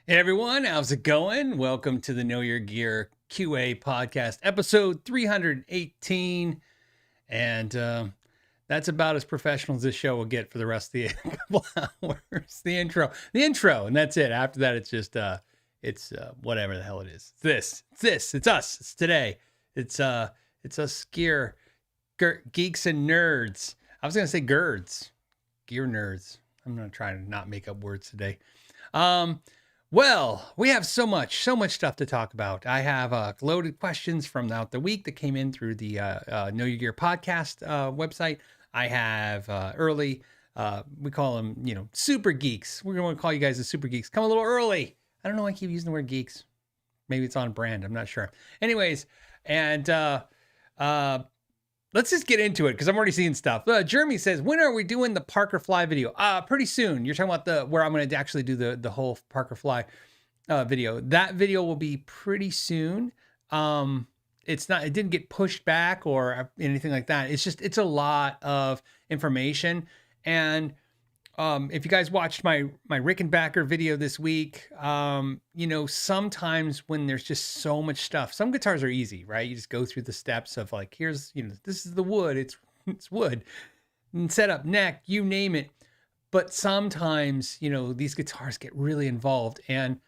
Hey everyone, how's it going? Welcome to the Know Your Gear QA podcast, episode 318. And that's about as professional as this show will get for the rest of the couple hours. The intro, and that's it. After that, it's just whatever the hell it is. It's us. It's today. It's us gear geeks and nerds. I was gonna say GERDs, gear nerds. I'm gonna try to not make up words today. Well, we have so much stuff to talk about. I have loaded questions from throughout the week that came in through the Know Your Gear podcast website. I have early, we call them, super geeks. We're going to call you guys the super geeks. Come a little early. I don't know why I keep using the word geeks. Maybe it's on brand. I'm not sure. Anyways, and let's just get into it because I'm already seeing stuff. Jeremy says, when are we doing the Parker Fly video? Pretty soon. You're talking about where I'm going to actually do the whole Parker Fly video. That video will be pretty soon. It didn't get pushed back or anything like that. It's a lot of information. And if you guys watched my Rickenbacker video this week, sometimes when there's just so much stuff, some guitars are easy, right? You just go through the steps of like, here's, this is the wood, it's wood, and setup, neck, you name it. But sometimes, these guitars get really involved. And,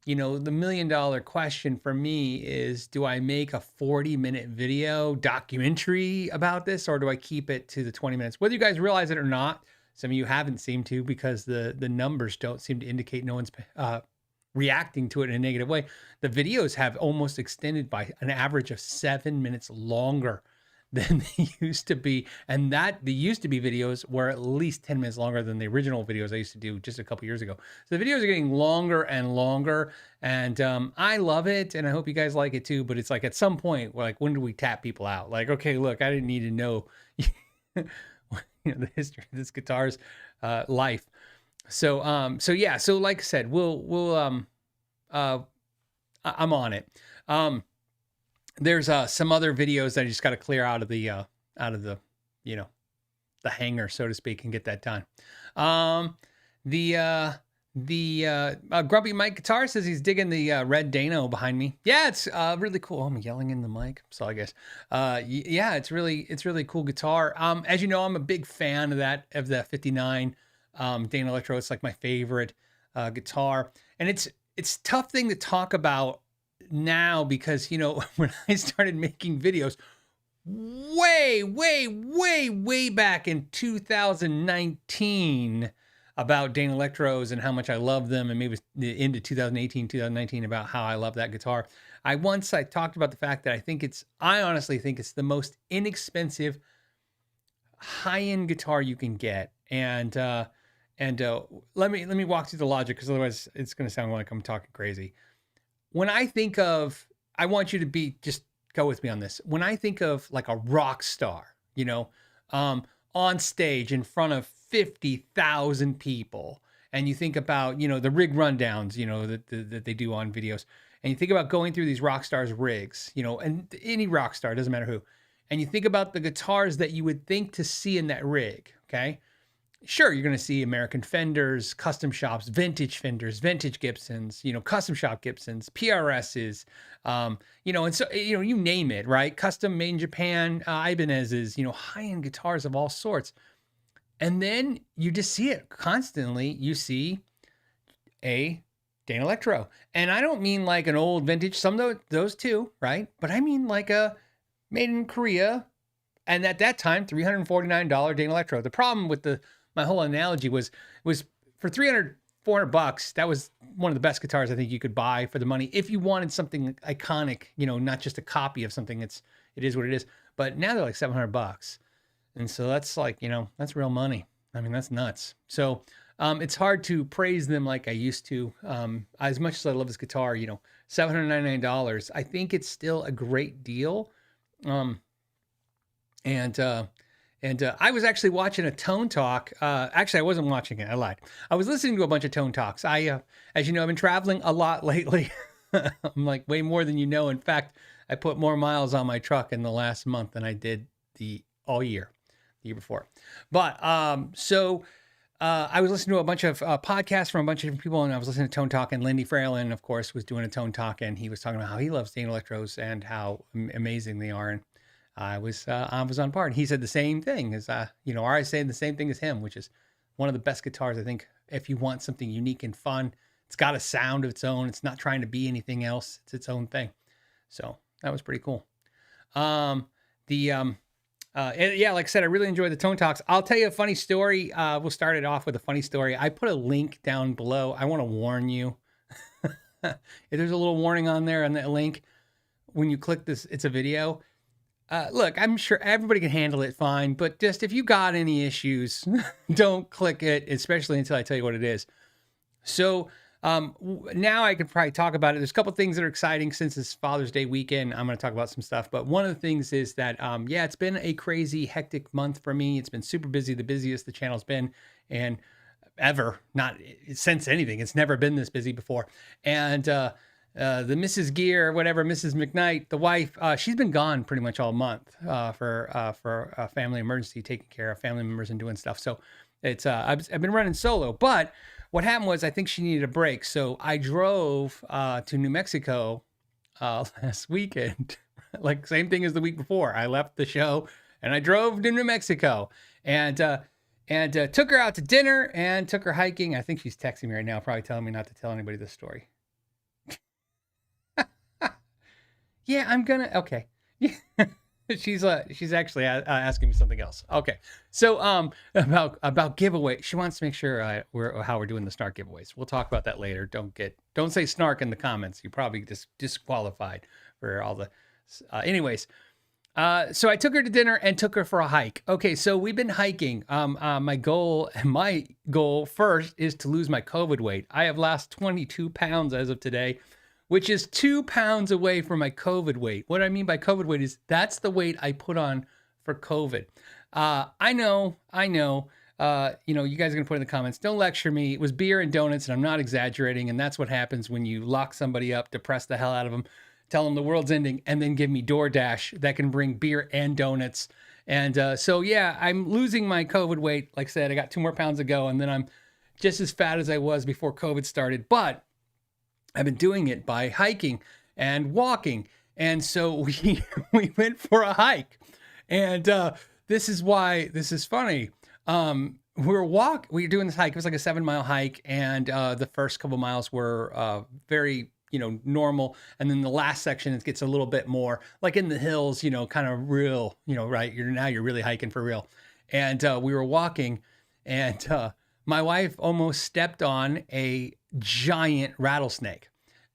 the $1 million question for me is, do I make a 40-minute video documentary about this, or do I keep it to the 20 minutes? Whether you guys realize it or not, some of you haven't seemed to, because the numbers don't seem to indicate no one's reacting to it in a negative way. The videos have almost extended by an average of 7 minutes longer than they used to be. And the used to be videos were at least 10 minutes longer than the original videos I used to do just a couple years ago. So the videos are getting longer and longer. And I love it. And I hope you guys like it too. But it's like at some point, we're like, when do we tap people out? Like, okay, look, I didn't need to know the history of this guitar's life. So like I said, I'm on it. There's some other videos that I just got to clear out of the the hanger, so to speak, and get that done. Grumpy Mike Guitar says he's digging the red Dano behind me. Yeah, it's really cool. I'm yelling in the mic, so I guess. Yeah, it's really cool guitar. As you know, I'm a big fan of the 59 Danelecto. It's like my favorite guitar, and it's a tough thing to talk about now because when I started making videos way back in 2019 about Danelectros and how much I love them, and maybe into 2018, 2019 about how I love that guitar. I talked about the fact that I honestly think it's the most inexpensive high-end guitar you can get. And let me walk through the logic, because otherwise it's going to sound like I'm talking crazy. When I think of, I want you to just go with me on this. When I think of like a rock star, on stage in front of 50,000 people, and you think about, the rig rundowns, that they do on videos, and you think about going through these rock stars' rigs, and any rock star, doesn't matter who, and you think about the guitars that you would think to see in that rig, okay? Sure, you're going to see American Fenders, custom shops, vintage Fenders, vintage Gibsons, custom shop Gibsons, PRSs, and so, you name it, right? Custom made in Japan, Ibanez's, high-end guitars of all sorts. And then you just see it constantly. You see a Danelectro. And I don't mean like an old vintage, some of those too, right? But I mean like a made in Korea, and at that time, $349 Danelectro. The problem with my whole analogy was for $300-400, that was one of the best guitars I think you could buy for the money if you wanted something iconic, not just a copy of something. It is what it is. But now they're like $700. And so that's like, that's real money. I mean, that's nuts. So it's hard to praise them like I used to. As much as I love this guitar, $799, I think it's still a great deal. And I was actually watching a Tone Talk. Actually, I wasn't watching it. I lied. I was listening to a bunch of Tone Talks. As you know, I've been traveling a lot lately. I'm like way more than you know. In fact, I put more miles on my truck in the last month than I did the year before. But I was listening to a bunch of podcasts from a bunch of different people, and I was listening to Tone Talk, and Lindy Fralin, of course, was doing a Tone Talk, and he was talking about how he loves Danelectros and how amazing they are. And I was on par, and he said the same thing as or I say the same thing as him, which is one of the best guitars I think. If you want something unique and fun, it's got a sound of its own. It's not trying to be anything else. It's its own thing. So that was pretty cool. And yeah, like I said, I really enjoyed the Tone Talks. I'll tell you a funny story. We'll start it off with a funny story. I put a link down below. I want to warn you. There's a little warning on there on that link. When you click this, it's a video. Look, I'm sure everybody can handle it fine, but just if you got any issues, don't click it, especially until I tell you what it is. So now I can probably talk about it. There's a couple things that are exciting since it's Father's Day weekend. I'm going to talk about some stuff, but one of the things is that, yeah, it's been a crazy, hectic month for me. It's been super busy, the busiest the channel's been, and ever, not since anything. It's never been this busy before. And the Mrs. Gear, whatever, Mrs. McKnight, the wife, she's been gone pretty much all month for a family emergency, taking care of family members and doing stuff. So it's I've been running solo, but what happened was I think she needed a break. So I drove to New Mexico last weekend, like same thing as the week before. I left the show and I drove to New Mexico and took her out to dinner and took her hiking. I think she's texting me right now, probably telling me not to tell anybody this story. Yeah, I'm gonna. Okay. She's actually asking me something else. Okay. So about giveaway. She wants to make sure how we're doing the snark giveaways. We'll talk about that later. Don't say snark in the comments. You probably just disqualified for all the. Anyways. So I took her to dinner and took her for a hike. Okay, so we've been hiking. My goal first is to lose my COVID weight. I have lost 22 pounds as of today, which is 2 pounds away from my COVID weight. What I mean by COVID weight is that's the weight I put on for COVID. I know. You guys are gonna put in the comments, don't lecture me. It was beer and donuts, and I'm not exaggerating. And that's what happens when you lock somebody up, depress the hell out of them, tell them the world's ending, and then give me DoorDash that can bring beer and donuts. And so yeah, I'm losing my COVID weight. Like I said, I got 2 more pounds to go, and then I'm just as fat as I was before COVID started. But I've been doing it by hiking and walking. And so we went for a hike. And this is why this is funny. We were doing this hike. It was like a 7-mile hike. And the first couple miles were very, normal. And then the last section, it gets a little bit more like in the hills, kind of real, right. You're really hiking for real. And we were walking and my wife almost stepped on a giant rattlesnake,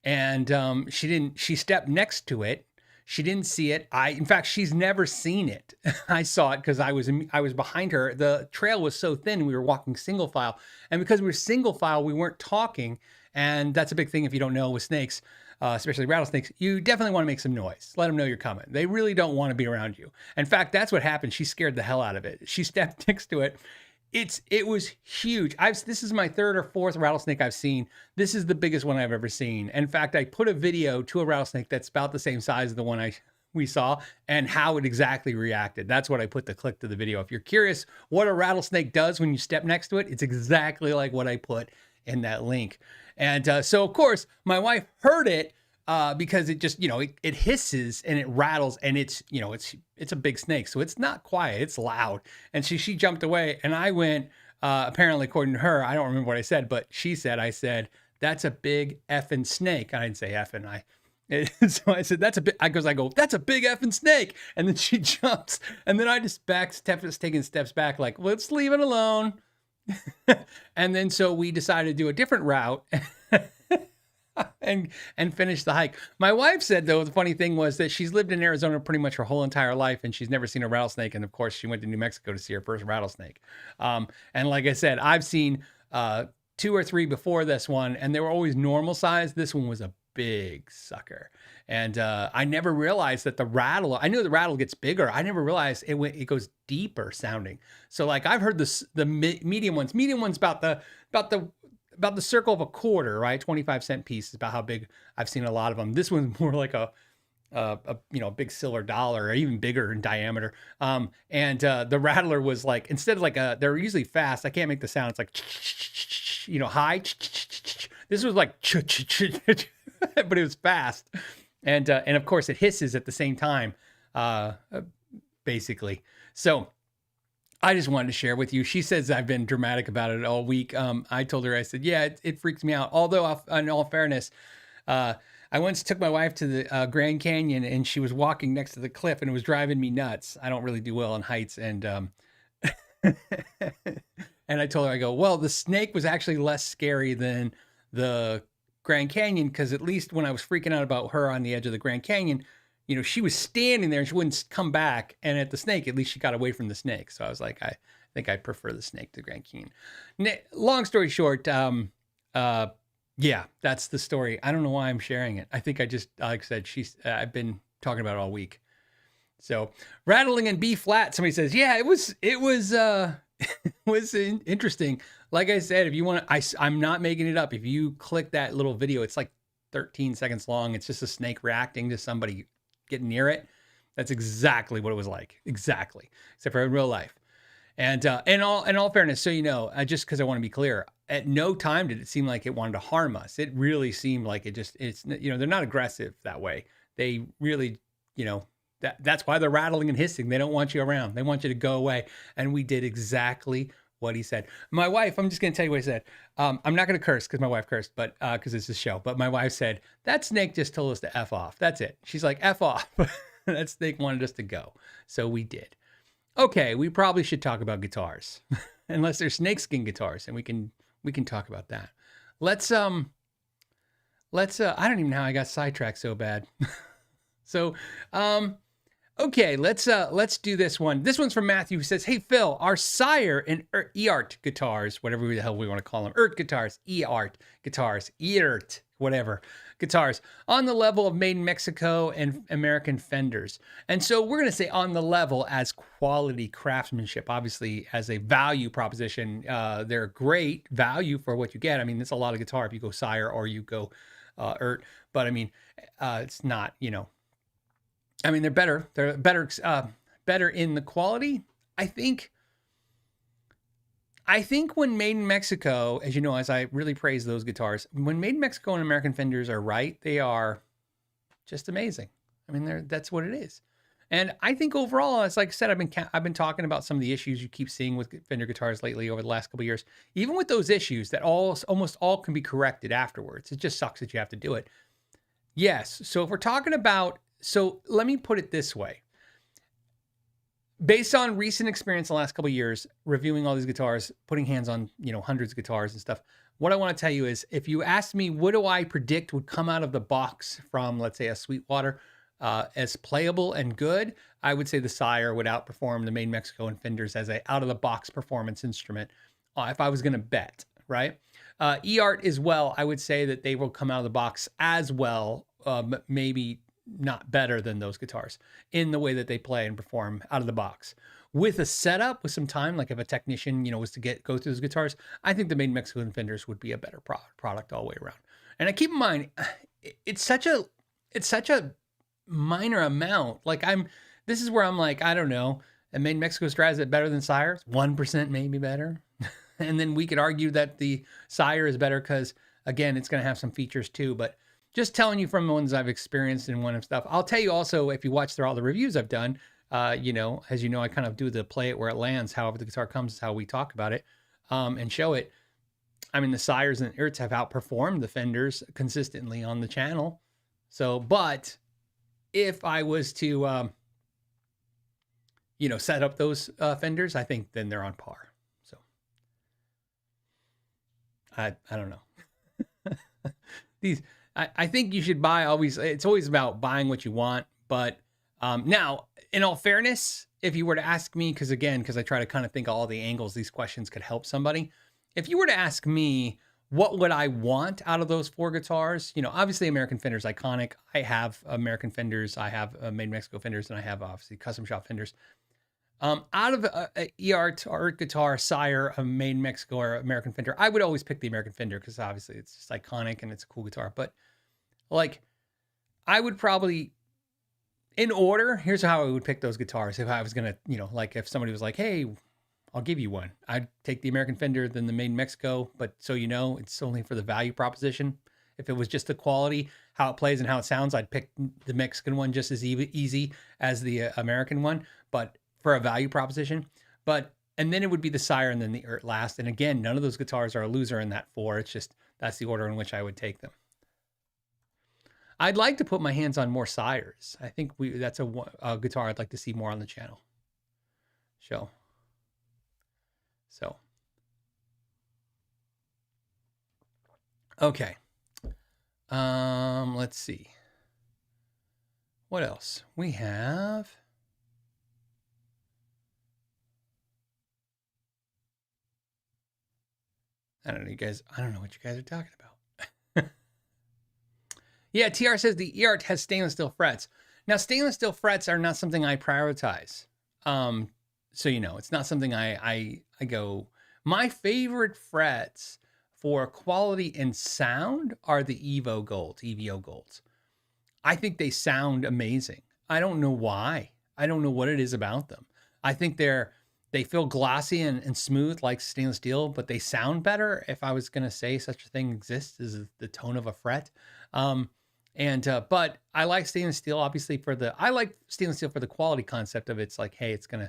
and she stepped next to it. She didn't see it. In fact, she's never seen it. I saw it because I was behind her. The trail was so thin. We were walking single file, and because we were single file, we weren't talking. And that's a big thing if you don't know with snakes, especially rattlesnakes. You definitely want to make some noise. Let them know you're coming. They really don't want to be around you. In fact, that's what happened. She scared the hell out of it. She stepped next to it. It was huge. This is my 3rd or 4th rattlesnake I've seen. This is the biggest one I've ever seen. In fact, I put a video to a rattlesnake that's about the same size as the one we saw and how it exactly reacted. That's what I put the click to the video. If you're curious what a rattlesnake does when you step next to it, it's exactly like what I put in that link. And so of course my wife heard it because it just, it hisses and it rattles, and it's a big snake. So it's not quiet, it's loud. And she jumped away, and I went, apparently according to her, I don't remember what I said, but I said, that's a big effing snake. I didn't say effing. So I said, that's a big, I go, that's a big effing snake. And then she jumps, and then I just taking steps back, like, let's leave it alone. And then so we decided to do a different route and finish the hike. My wife said, though, the funny thing was that she's lived in Arizona pretty much her whole entire life, and she's never seen a rattlesnake. And of course, she went to New Mexico to see her first rattlesnake. And like I said, I've seen 2 or 3 before this one, and they were always normal size. This one was a big sucker. And I never realized that I knew the rattle gets bigger. I never realized it goes deeper sounding. So like I've heard the medium ones. Medium ones about the circle of a quarter, right? 25-cent piece is about how big I've seen a lot of them. This one's more like a big silver dollar, or even bigger in diameter. And the rattler was like, instead of like they're usually fast. I can't make the sound. It's like, high. This was like, but it was fast. And of course it hisses at the same time, basically. So I just wanted to share with you. She says I've been dramatic about it all week. I told her, I said, yeah, it freaks me out. Although, in all fairness, I once took my wife to the Grand Canyon, and she was walking next to the cliff, and it was driving me nuts. I don't really do well on heights, and and I told her, I go, well, the snake was actually less scary than the Grand Canyon, because at least when I was freaking out about her on the edge of the Grand Canyon, she was standing there and she wouldn't come back. And at the snake, at least she got away from the snake. So I was like, I think I prefer the snake to Grand Canyon. Long story short, yeah, that's the story. I don't know why I'm sharing it. I think I just, like I said, I've been talking about it all week. So rattling in B flat, somebody says, yeah, it was was interesting. Like I said, if you want to, I'm not making it up. If you click that little video, it's like 13 seconds long. It's just a snake reacting to somebody getting near it. That's exactly what it was like. Exactly. Except for in real life. And in all fairness, so just because I want to be clear, at no time did it seem like it wanted to harm us. It really seemed like it's they're not aggressive that way. They really, that's why they're rattling and hissing. They don't want you around. They want you to go away. And we did exactly what he said. My wife, I'm just going to tell you what he said. I'm not going to curse because my wife cursed, but because it's a show. But my wife said, that snake just told us to F off. That's it. She's like, F off. That snake wanted us to go. So we did. Okay, we probably should talk about guitars. Unless they're snakeskin guitars, and we can talk about that. Let's I don't even know how I got sidetracked so bad. So, okay, let's do this one. This one's from Matthew, who says, hey, Phil, our Sire and Eart guitars, whatever the hell we want to call them, Eart guitars, Eart guitars, Eart, whatever, guitars, on the level of made in Mexico and American Fenders. And so we're going to say on the level as quality craftsmanship, obviously as a value proposition. They're great value for what you get. I mean, it's a lot of guitar if you go Sire or you go Eart, but I mean, it's not, I mean, they're better. They're better in the quality. I think when made in Mexico, as you know, as I really praise those guitars, when made in Mexico and American Fenders are right, they are just amazing. I mean, that's what it is. And I think overall, as like I said, I've been talking about some of the issues you keep seeing with Fender guitars lately over the last couple of years. Even with those issues, that almost all can be corrected afterwards. It just sucks that you have to do it. Yes. So if we're talking about, so let me put it this way. Based on recent experience in the last couple of years, reviewing all these guitars, putting hands on, hundreds of guitars and stuff, what I want to tell you is, if you asked me, what do I predict would come out of the box from, let's say, a Sweetwater as playable and good, I would say the Sire would outperform the made in Mexico and Fenders as a out-of-the-box performance instrument, if I was going to bet, right? Eart as well, I would say that they will come out of the box as well, maybe not better than those guitars in the way that they play and perform out of the box. With a setup, with some time, like if a technician, was to go through those guitars, I think the made in Mexico and Fenders would be a better product all the way around. And I keep in mind, it's such a minor amount. Like this is where I'm like, I don't know. And made in Mexico drives it better than Sire's, 1% maybe better. And then we could argue that the Sire is better because, again, it's going to have some features too. But just telling you from the ones I've experienced and one of stuff. I'll tell you also, if you watch through all the reviews I've done, as you know, I kind of do the play it where it lands. However the guitar comes is how we talk about it and show it. I mean, the Sires and Earts have outperformed the Fenders consistently on the channel. So, but if I was to, set up those Fenders, I think then they're on par. So, I don't know. I think you should buy it's always about buying what you want. But now, in all fairness, if you were to ask me, because I try to kind of think of all the angles these questions could help somebody. If you were to ask me, what would I want out of those four guitars? Obviously American Fenders, iconic. I have American Fenders. I have made in Mexico Fenders, and I have obviously custom shop Fenders. Out of Eart or Eart guitar, Sire, a made in Mexico or American Fender, I would always pick the American Fender because obviously it's just iconic and it's a cool guitar. But like, I would probably in order, here's how I would pick those guitars. If I was going to, you know, like if somebody was like, hey, I'll give you one. I'd take the American Fender, then the made in Mexico. But so you know, it's only for the value proposition. If it was just the quality, how it plays and how it sounds, I'd pick the Mexican one just as easy as the American one, but for a value proposition. And then it would be the Sire and then the Eart last. And again, none of those guitars are a loser in that 4. It's just, that's the order in which I would take them. I'd like to put my hands on more Sires. I think that's a guitar I'd like to see more on the channel. So, okay. Let's see. What else? We have... I don't know, you guys. I don't know what you guys are talking about. Yeah, TR says the Eart has stainless steel frets. Now, stainless steel frets are not something I prioritize. So you know, it's not something I go. My favorite frets for quality and sound are the EVO Golds. I think they sound amazing. I don't know why. I don't know what it is about them. I think they feel glossy and smooth like stainless steel, but they sound better. If I was going to say such a thing exists, is the tone of a fret. But I like stainless steel, obviously I like stainless steel for the quality concept of it's like, hey, it's going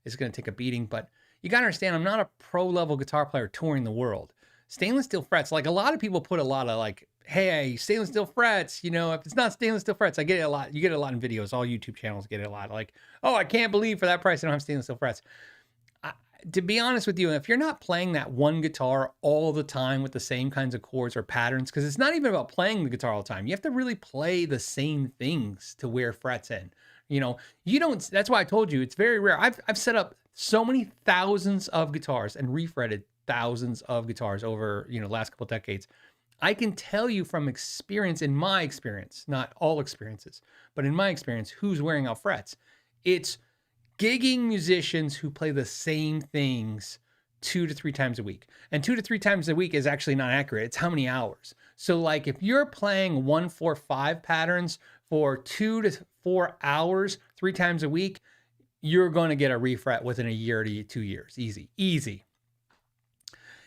to take a beating, but you got to understand, I'm not a pro level guitar player touring the world. Stainless steel frets, like a lot of people put a lot of like, hey, stainless steel frets, you know, if it's not stainless steel frets, I get it a lot. You get it a lot in videos. All YouTube channels get it a lot. Like, oh, I can't believe for that price I don't have stainless steel frets. To be honest with you, if you're not playing that one guitar all the time with the same kinds of chords or patterns, because it's not even about playing the guitar all the time. You have to really play the same things to wear frets in. You know, you don't, that's why I told you, it's very rare. I've set up so many thousands of guitars and refretted thousands of guitars over, you know, last couple of decades. I can tell you from experience, in my experience, not all experiences, but in my experience, who's wearing out frets. It's gigging musicians who play the same things 2 to 3 times a week. And 2 to 3 times a week is actually not accurate. It's how many hours. So like if you're playing 1-4-5 patterns for 2 to 4 hours, 3 times a week, you're going to get a refret within a year to 2 years. Easy.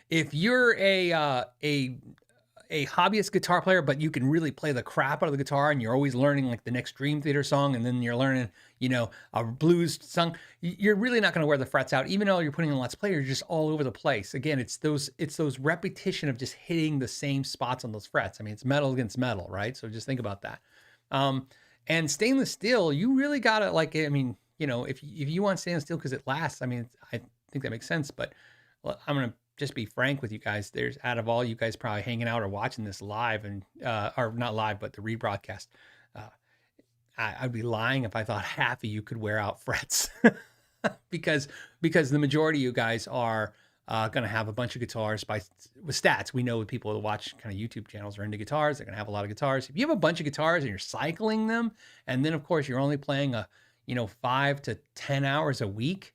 If you're a hobbyist guitar player, but you can really play the crap out of the guitar and you're always learning like the next Dream Theater song, and then you're learning, you know, a blues song, you're really not going to wear the frets out. Even though you're putting in lots of players, you're just all over the place. Again, it's those repetition of just hitting the same spots on those frets. I mean, it's metal against metal, right? So just think about that. And stainless steel, you really got to like, I mean, you know, if you want stainless steel because it lasts, I mean, I think that makes sense, but I'm going to just be frank with you guys. There's, out of all you guys probably hanging out or watching this live and, or not live, but the rebroadcast, I'd be lying if I thought half of you could wear out frets because the majority of you guys are going to have a bunch of guitars with stats. We know people that watch kind of YouTube channels are into guitars. They're going to have a lot of guitars. If you have a bunch of guitars and you're cycling them, and then of course you're only playing 5 to 10 hours a week,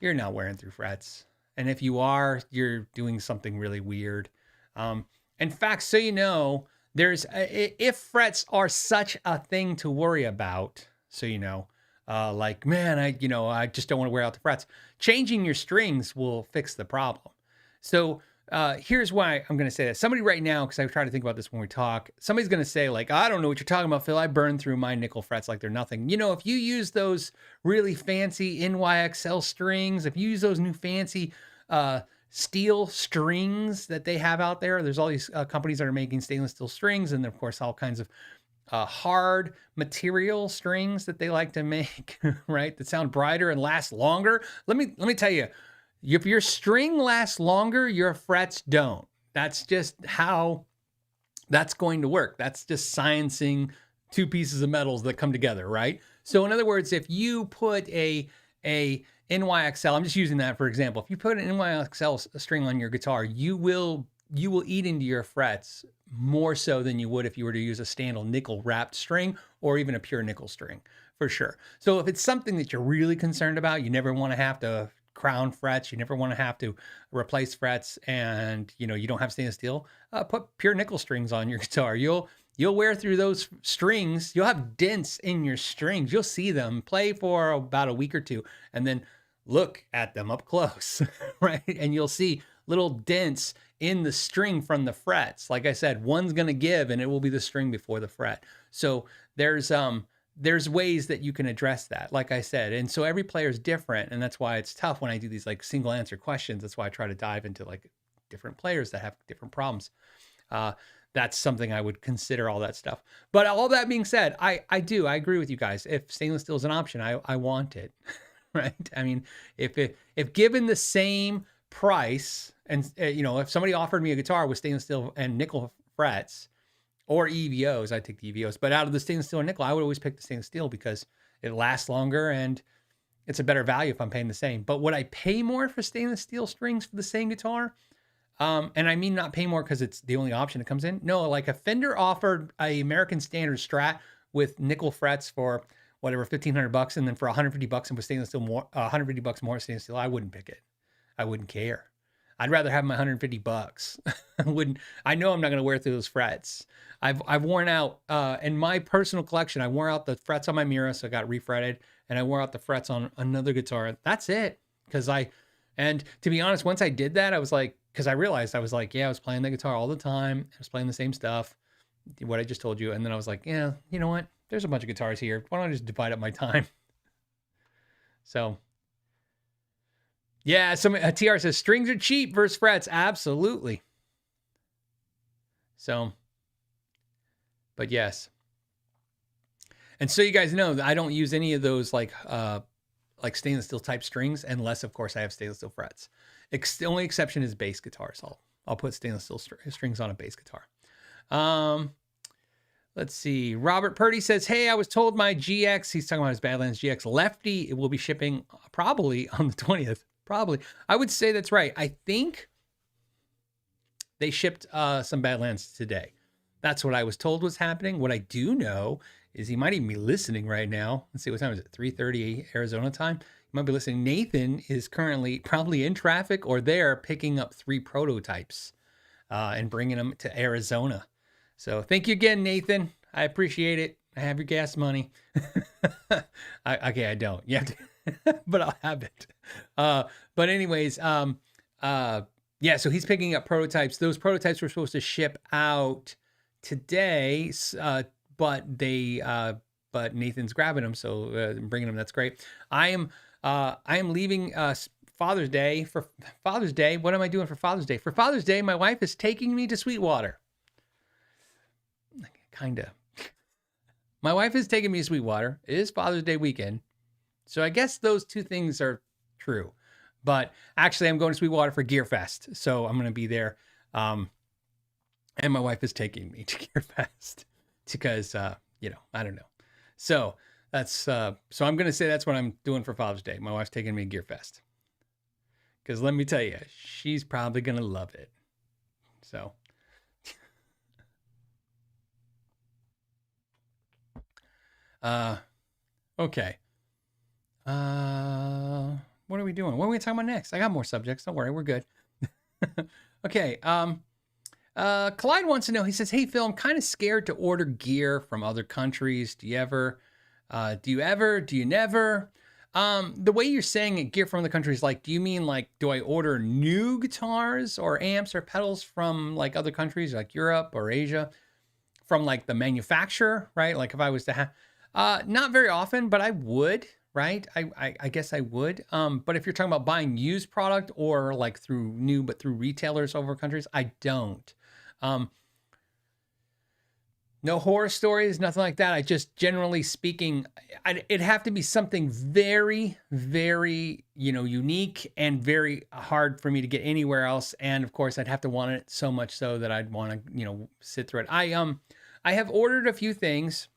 you're not wearing through frets. And if you are, you're doing something really weird. In fact, so you know, if frets are such a thing to worry about, so you know, like, man, I just don't want to wear out the frets. Changing your strings will fix the problem. So here's why I'm going to say that. Somebody right now, because I try to think about this when we talk, somebody's going to say like, I don't know what you're talking about, Phil. I burn through my nickel frets like they're nothing. You know, if you use those really fancy NYXL strings, if you use those new fancy steel strings that they have out there's all these companies that are making stainless steel strings, and of course all kinds of hard material strings that they like to make, right? That sound brighter and last longer. Let me tell you, if your string lasts longer, your frets don't. That's just how that's going to work. That's just sciencing 2 pieces of metals that come together, right? So in other words, if you put a NYXL, I'm just using that for example. If you put an NYXL string on your guitar, you will eat into your frets more so than you would if you were to use a standard nickel wrapped string or even a pure nickel string, for sure. So if it's something that you're really concerned about, you never want to have to crown frets, you never want to have to replace frets, and you know you don't have stainless steel, put pure nickel strings on your guitar. You'll you'll wear through those strings. You'll have dents in your strings. You'll see them, play for about a week or two, and then look at them up close, right? And you'll see little dents in the string from the frets. Like I said, one's going to give and it will be the string before the fret. So there's ways that you can address that, like I said. And so every player is different. And that's why it's tough when I do these like single answer questions. That's why I try to dive into like different players that have different problems. That's something I would consider, all that stuff. But all that being said, I agree with you guys. If stainless steel is an option, I want it, right? I mean, if given the same price, and if somebody offered me a guitar with stainless steel and nickel frets or EVOs, I'd take the EVOs. But out of the stainless steel and nickel, I would always pick the stainless steel because it lasts longer and it's a better value if I'm paying the same. But would I pay more for stainless steel strings for the same guitar? And I mean not pay more because it's the only option that comes in. No, like a Fender offered a American Standard Strat with nickel frets for whatever, $1,500, and then for $150 and with stainless steel more, $150 more stainless steel, I wouldn't pick it. I wouldn't care. I'd rather have my $150. I know I'm not going to wear through those frets. I've worn out in my personal collection. I wore out the frets on my Mira, so I got refretted, and I wore out the frets on another guitar. That's it. And to be honest, once I did that, I was like, because I realized I was like, yeah, I was playing the guitar all the time. I was playing the same stuff, what I just told you. And then I was like, yeah, you know what? There's a bunch of guitars here. Why don't I just divide up my time? So, yeah, TR says strings are cheap versus frets. Absolutely. So, but yes. And so you guys know that I don't use any of those like stainless steel type strings unless, of course, I have stainless steel frets. The only exception is bass guitars. I'll put stainless steel strings on a bass guitar. Let's see. Robert Purdy says, hey, I was told my GX, he's talking about his Badlands GX Lefty, it will be shipping probably on the 20th. Probably. I would say that's right. I think they shipped some Badlands today. That's what I was told was happening. What I do know is he might even be listening right now. Let's see, what time is it? 3:30 Arizona time. You might be listening. Nathan is currently probably in traffic or there picking up 3 prototypes and bringing them to Arizona. So thank you again, Nathan. I appreciate it. I have your gas money. I don't yet, but I'll have it. But anyways, yeah, so he's picking up prototypes. Those prototypes were supposed to ship out today, but Nathan's grabbing them, so bringing them. That's great. I am leaving Father's Day. For Father's Day, what am I doing for Father's Day? For Father's Day, my wife is taking me to Sweetwater. Kinda. My wife is taking me to Sweetwater. It is Father's Day weekend, so I guess those two things are true. But actually, I'm going to Sweetwater for Gear Fest, so I'm going to be there. And my wife is taking me to Gear Fest because, I don't know. So that's so I'm going to say that's what I'm doing for Father's Day. My wife's taking me to Gear Fest because let me tell you, she's probably going to love it. So. Okay. What are we doing? What are we talking about next? I got more subjects. Don't worry. We're good. Okay. Clyde wants to know, he says, hey, Phil, I'm kind of scared to order gear from other countries. Do you ever? Do you never? The way you're saying it, gear from other countries, like, do you mean like, do I order new guitars or amps or pedals from like other countries, like Europe or Asia, from like the manufacturer, right? Like if I was to have, not very often, but I would, right? I guess I would. But if you're talking about buying used product or like through retailers over countries, I don't. No horror stories, nothing like that. I just, generally speaking, it'd have to be something very, very, unique and very hard for me to get anywhere else. And of course, I'd have to want it so much so that I'd want to, sit through it. I have ordered a few things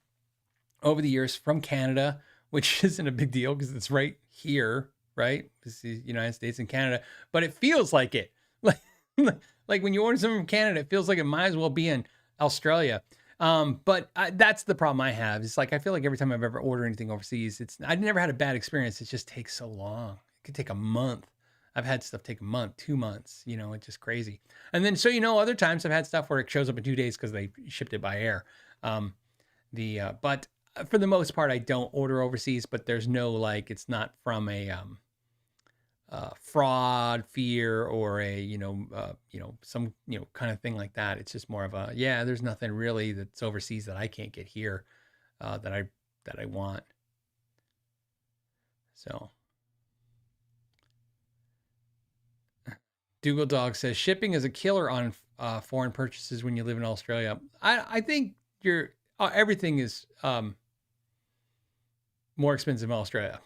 over the years from Canada, which isn't a big deal because it's right here, right? This is the United States and Canada, but it feels like it. Like when you order something from Canada, it feels like it might as well be in Australia. But that's the problem I have. It's like, I feel like every time I've ever ordered anything overseas, I never had a bad experience. It just takes so long. It could take a month. I've had stuff take a month, 2 months, you know, it's just crazy. And then, so, you know, other times I've had stuff where it shows up in 2 days because they shipped it by air. But for the most part, I don't order overseas, but there's no, like, it's not from a, fraud fear or a, some, kind of thing like that. It's just more of a, yeah, there's nothing really that's overseas that I can't get here, that I want. So Dougal Dog says shipping is a killer on foreign purchases when you live in Australia. I think everything is more expensive in Australia.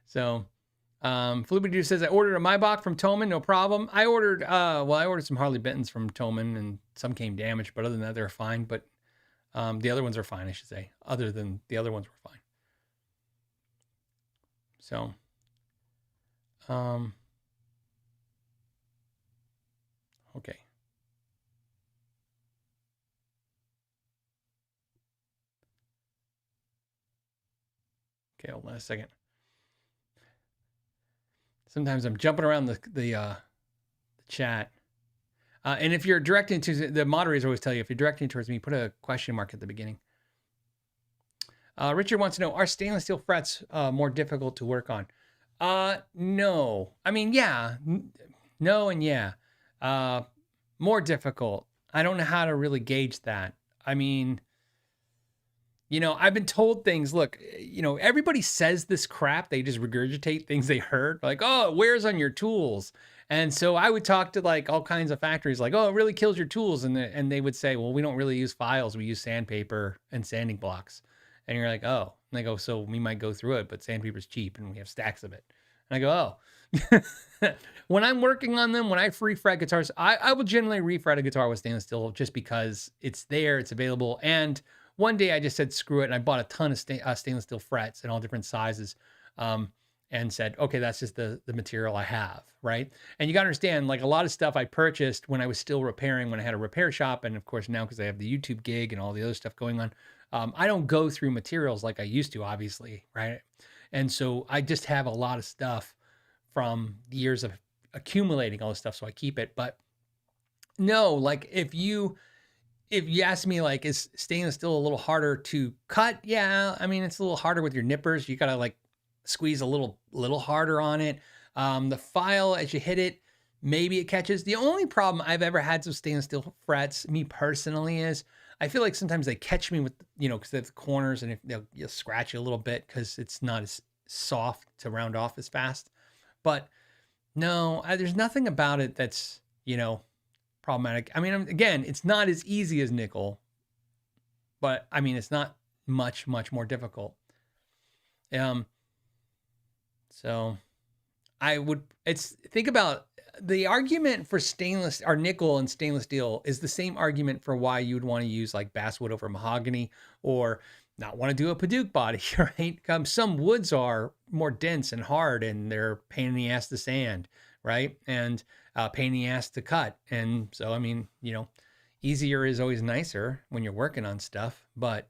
So Flubidu says I ordered a Maybach from Thomann, no problem. I ordered some Harley Bentons from Thomann and some came damaged, but other than that they're fine. But the other ones are fine, I should say. Other than the other ones were fine. So okay. Okay, hold on a second. Sometimes I'm jumping around the chat. And if you're directing to the moderators always tell you, if you're directing towards me, put a question mark at the beginning. Richard wants to know, are stainless steel frets more difficult to work on? No. I mean, yeah. No and yeah. More difficult. I don't know how to really gauge that. I mean, I've been told things, look, everybody says this crap. They just regurgitate things they heard. Like, oh, it wears on your tools. And so I would talk to like all kinds of factories like, oh, it really kills your tools. And they would say, well, we don't really use files. We use sandpaper and sanding blocks. And you're like, oh. And they go, so we might go through it, but sandpaper's cheap and we have stacks of it. And I go, oh. When I'm working on them, when I free fret guitars, I will generally refret a guitar with stainless steel just because it's there, it's available. And one day I just said, screw it. And I bought a ton of stainless steel frets in all different sizes. And said, okay, that's just the material I have, right? And you got to understand, like a lot of stuff I purchased when I was still repairing, when I had a repair shop. And of course now, because I have the YouTube gig and all the other stuff going on, I don't go through materials like I used to, obviously, right? And so I just have a lot of stuff from years of accumulating all this stuff, so I keep it. But no, like if you ask me, like, is stainless steel a little harder to cut? Yeah, I mean, it's a little harder with your nippers. You got to like squeeze a little harder on it. The file, as you hit it, maybe it catches. The only problem I've ever had with stainless steel frets, me personally, is I feel like sometimes they catch me with, because they have the corners and you'll scratch you a little bit because it's not as soft to round off as fast. But no, there's nothing about it that's, problematic. I mean, again, it's not as easy as nickel, but I mean, it's not much more difficult. So think about the argument for stainless or nickel and stainless steel is the same argument for why you would want to use like basswood over mahogany or not want to do a Paduke body, right? Some woods are more dense and hard and they're pain in the ass to sand, right? And pain in the ass to cut. And so, I mean, easier is always nicer when you're working on stuff, but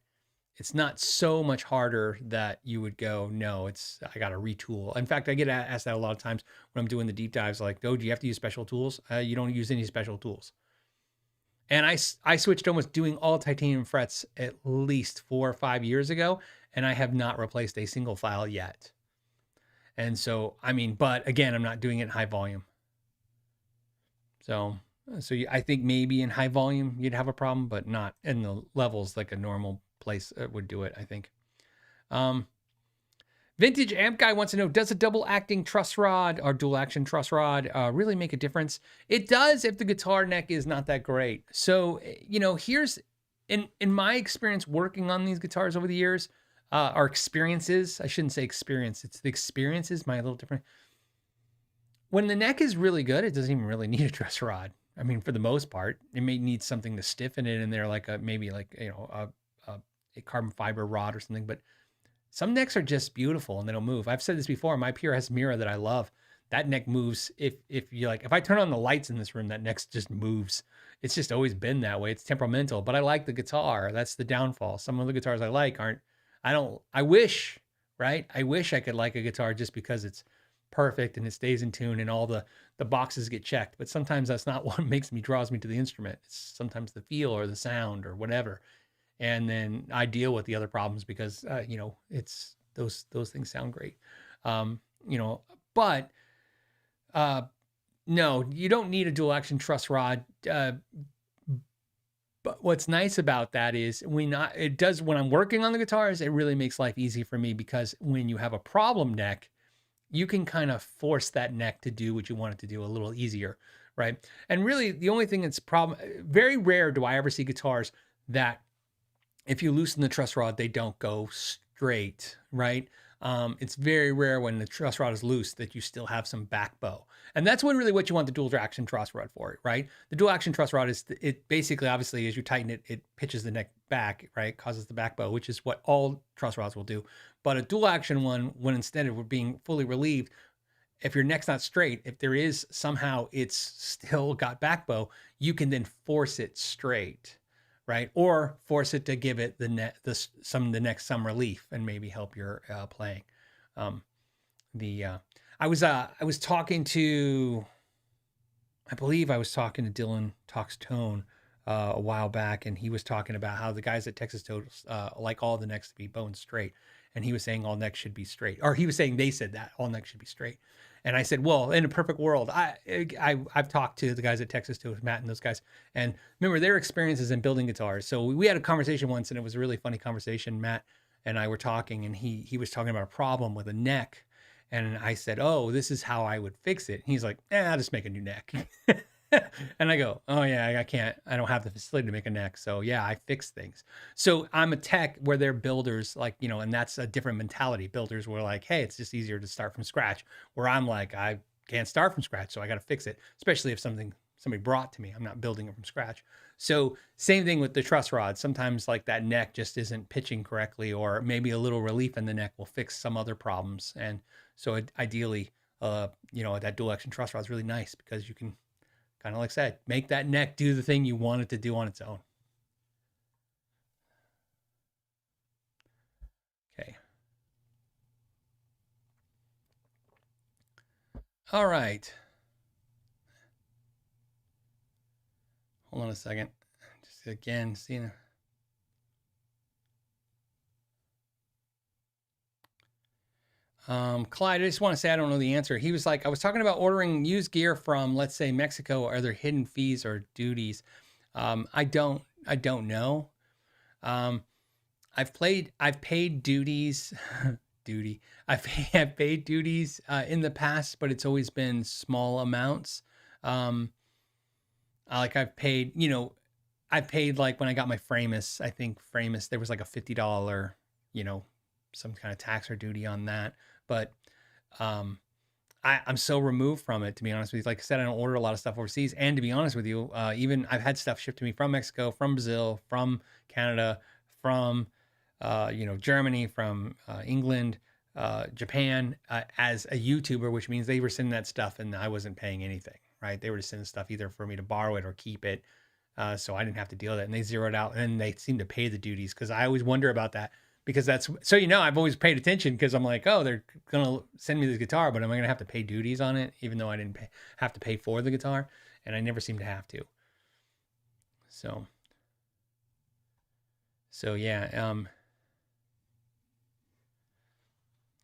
it's not so much harder that you would go, no, I got to retool. In fact, I get asked that a lot of times when I'm doing the deep dives, like, oh, do you have to use special tools? You don't use any special tools. And I switched almost doing all titanium frets at least 4 or 5 years ago, and I have not replaced a single file yet. And so, I mean, but again, I'm not doing it in high volume. So I think maybe in high volume you'd have a problem, but not in the levels like a normal place would do it, I think. Vintage Amp Guy wants to know, does a double acting truss rod or dual action truss rod really make a difference? It does if the guitar neck is not that great. So, here's, in my experience working on these guitars over the years, or experiences, I shouldn't say experience, it's the experiences, my little different. When the neck is really good, it doesn't even really need a truss rod. I mean, for the most part, it may need something to stiffen it in there, like a carbon fiber rod or something, but some necks are just beautiful and they don't move. I've said this before, my PRS Mira that I love, that neck moves. If I turn on the lights in this room, that neck just moves. It's just always been that way. It's temperamental, but I like the guitar. That's the downfall. Some of the guitars I like I wish right? I wish I could like a guitar just because it's perfect and it stays in tune and all the boxes get checked. But sometimes that's not what draws me to the instrument. It's sometimes the feel or the sound or whatever. And then I deal with the other problems because it's those things sound great. You know, but no, you don't need a dual action truss rod. But what's nice about that is when I'm working on the guitars, it really makes life easy for me, because when you have a problem neck, you can kind of force that neck to do what you want it to do a little easier, right? And really the only thing that's very rare do I ever see guitars that if you loosen the truss rod, they don't go straight, right? It's very rare when the truss rod is loose that you still have some back bow. And that's what you want the dual action truss rod for, right? The dual action truss rod is, it basically, obviously, as you tighten it, it pitches the neck back, right? Causes the back bow, which is what all truss rods will do. But a dual action one, when instead of being fully relieved, if your neck's not straight, if there is somehow it's still got back bow, you can then force it straight, right? Or force it to give it the neck some relief and maybe help your playing. I was talking to, I believe I was talking to Dylan Talks Tone a while back, and he was talking about how the guys at Texas Tones like all the necks to be bone straight, and he was saying all necks should be straight, or he was saying they said that all necks should be straight. And I said, well, in a perfect world, I've talked to the guys at Texas Tones, Matt and those guys, and remember their experiences in building guitars. So we had a conversation once, and it was a really funny conversation. Matt and I were talking, and he was talking about a problem with a neck, and I said, oh, this is how I would fix it. And he's like, I'll just make a new neck. And I go, oh yeah, I don't have the facility to make a neck. So yeah, I fix things. So I'm a tech where they're builders, like, and that's a different mentality. Builders were like, hey, it's just easier to start from scratch. Where I'm like, I can't start from scratch, so I got to fix it, especially if somebody brought to me. I'm not building it from scratch. So same thing with the truss rod. Sometimes like that neck just isn't pitching correctly, or maybe a little relief in the neck will fix some other problems. And so ideally, that dual action truss rod is really nice because you can, kind of like I said, make that neck do the thing you want it to do on its own. Okay. All right. Hold on a second. Just again, seeing. Clyde, I just want to say I don't know the answer. He was like, I was talking about ordering used gear from, let's say, Mexico. Are there hidden fees or duties? I don't know. I've paid duties. I've paid duties in the past, but it's always been small amounts. Like I've paid like when I got my Framus, I think Framus, there was like a $50, some kind of tax or duty on that. But I'm so removed from it, to be honest with you. Like I said, I don't order a lot of stuff overseas. And to be honest with you, even I've had stuff shipped to me from Mexico, from Brazil, from Canada, from Germany, from England, Japan, as a YouTuber, which means they were sending that stuff and I wasn't paying anything, right? They were just sending stuff either for me to borrow it or keep it. So I didn't have to deal with it. And they zeroed out, and they seem to pay the duties, because I always wonder about that. Because that's, so I've always paid attention, because I'm like, oh, they're going to send me this guitar, but am I going to have to pay duties on it, even though I didn't have to pay for the guitar? And I never seem to have to. So yeah.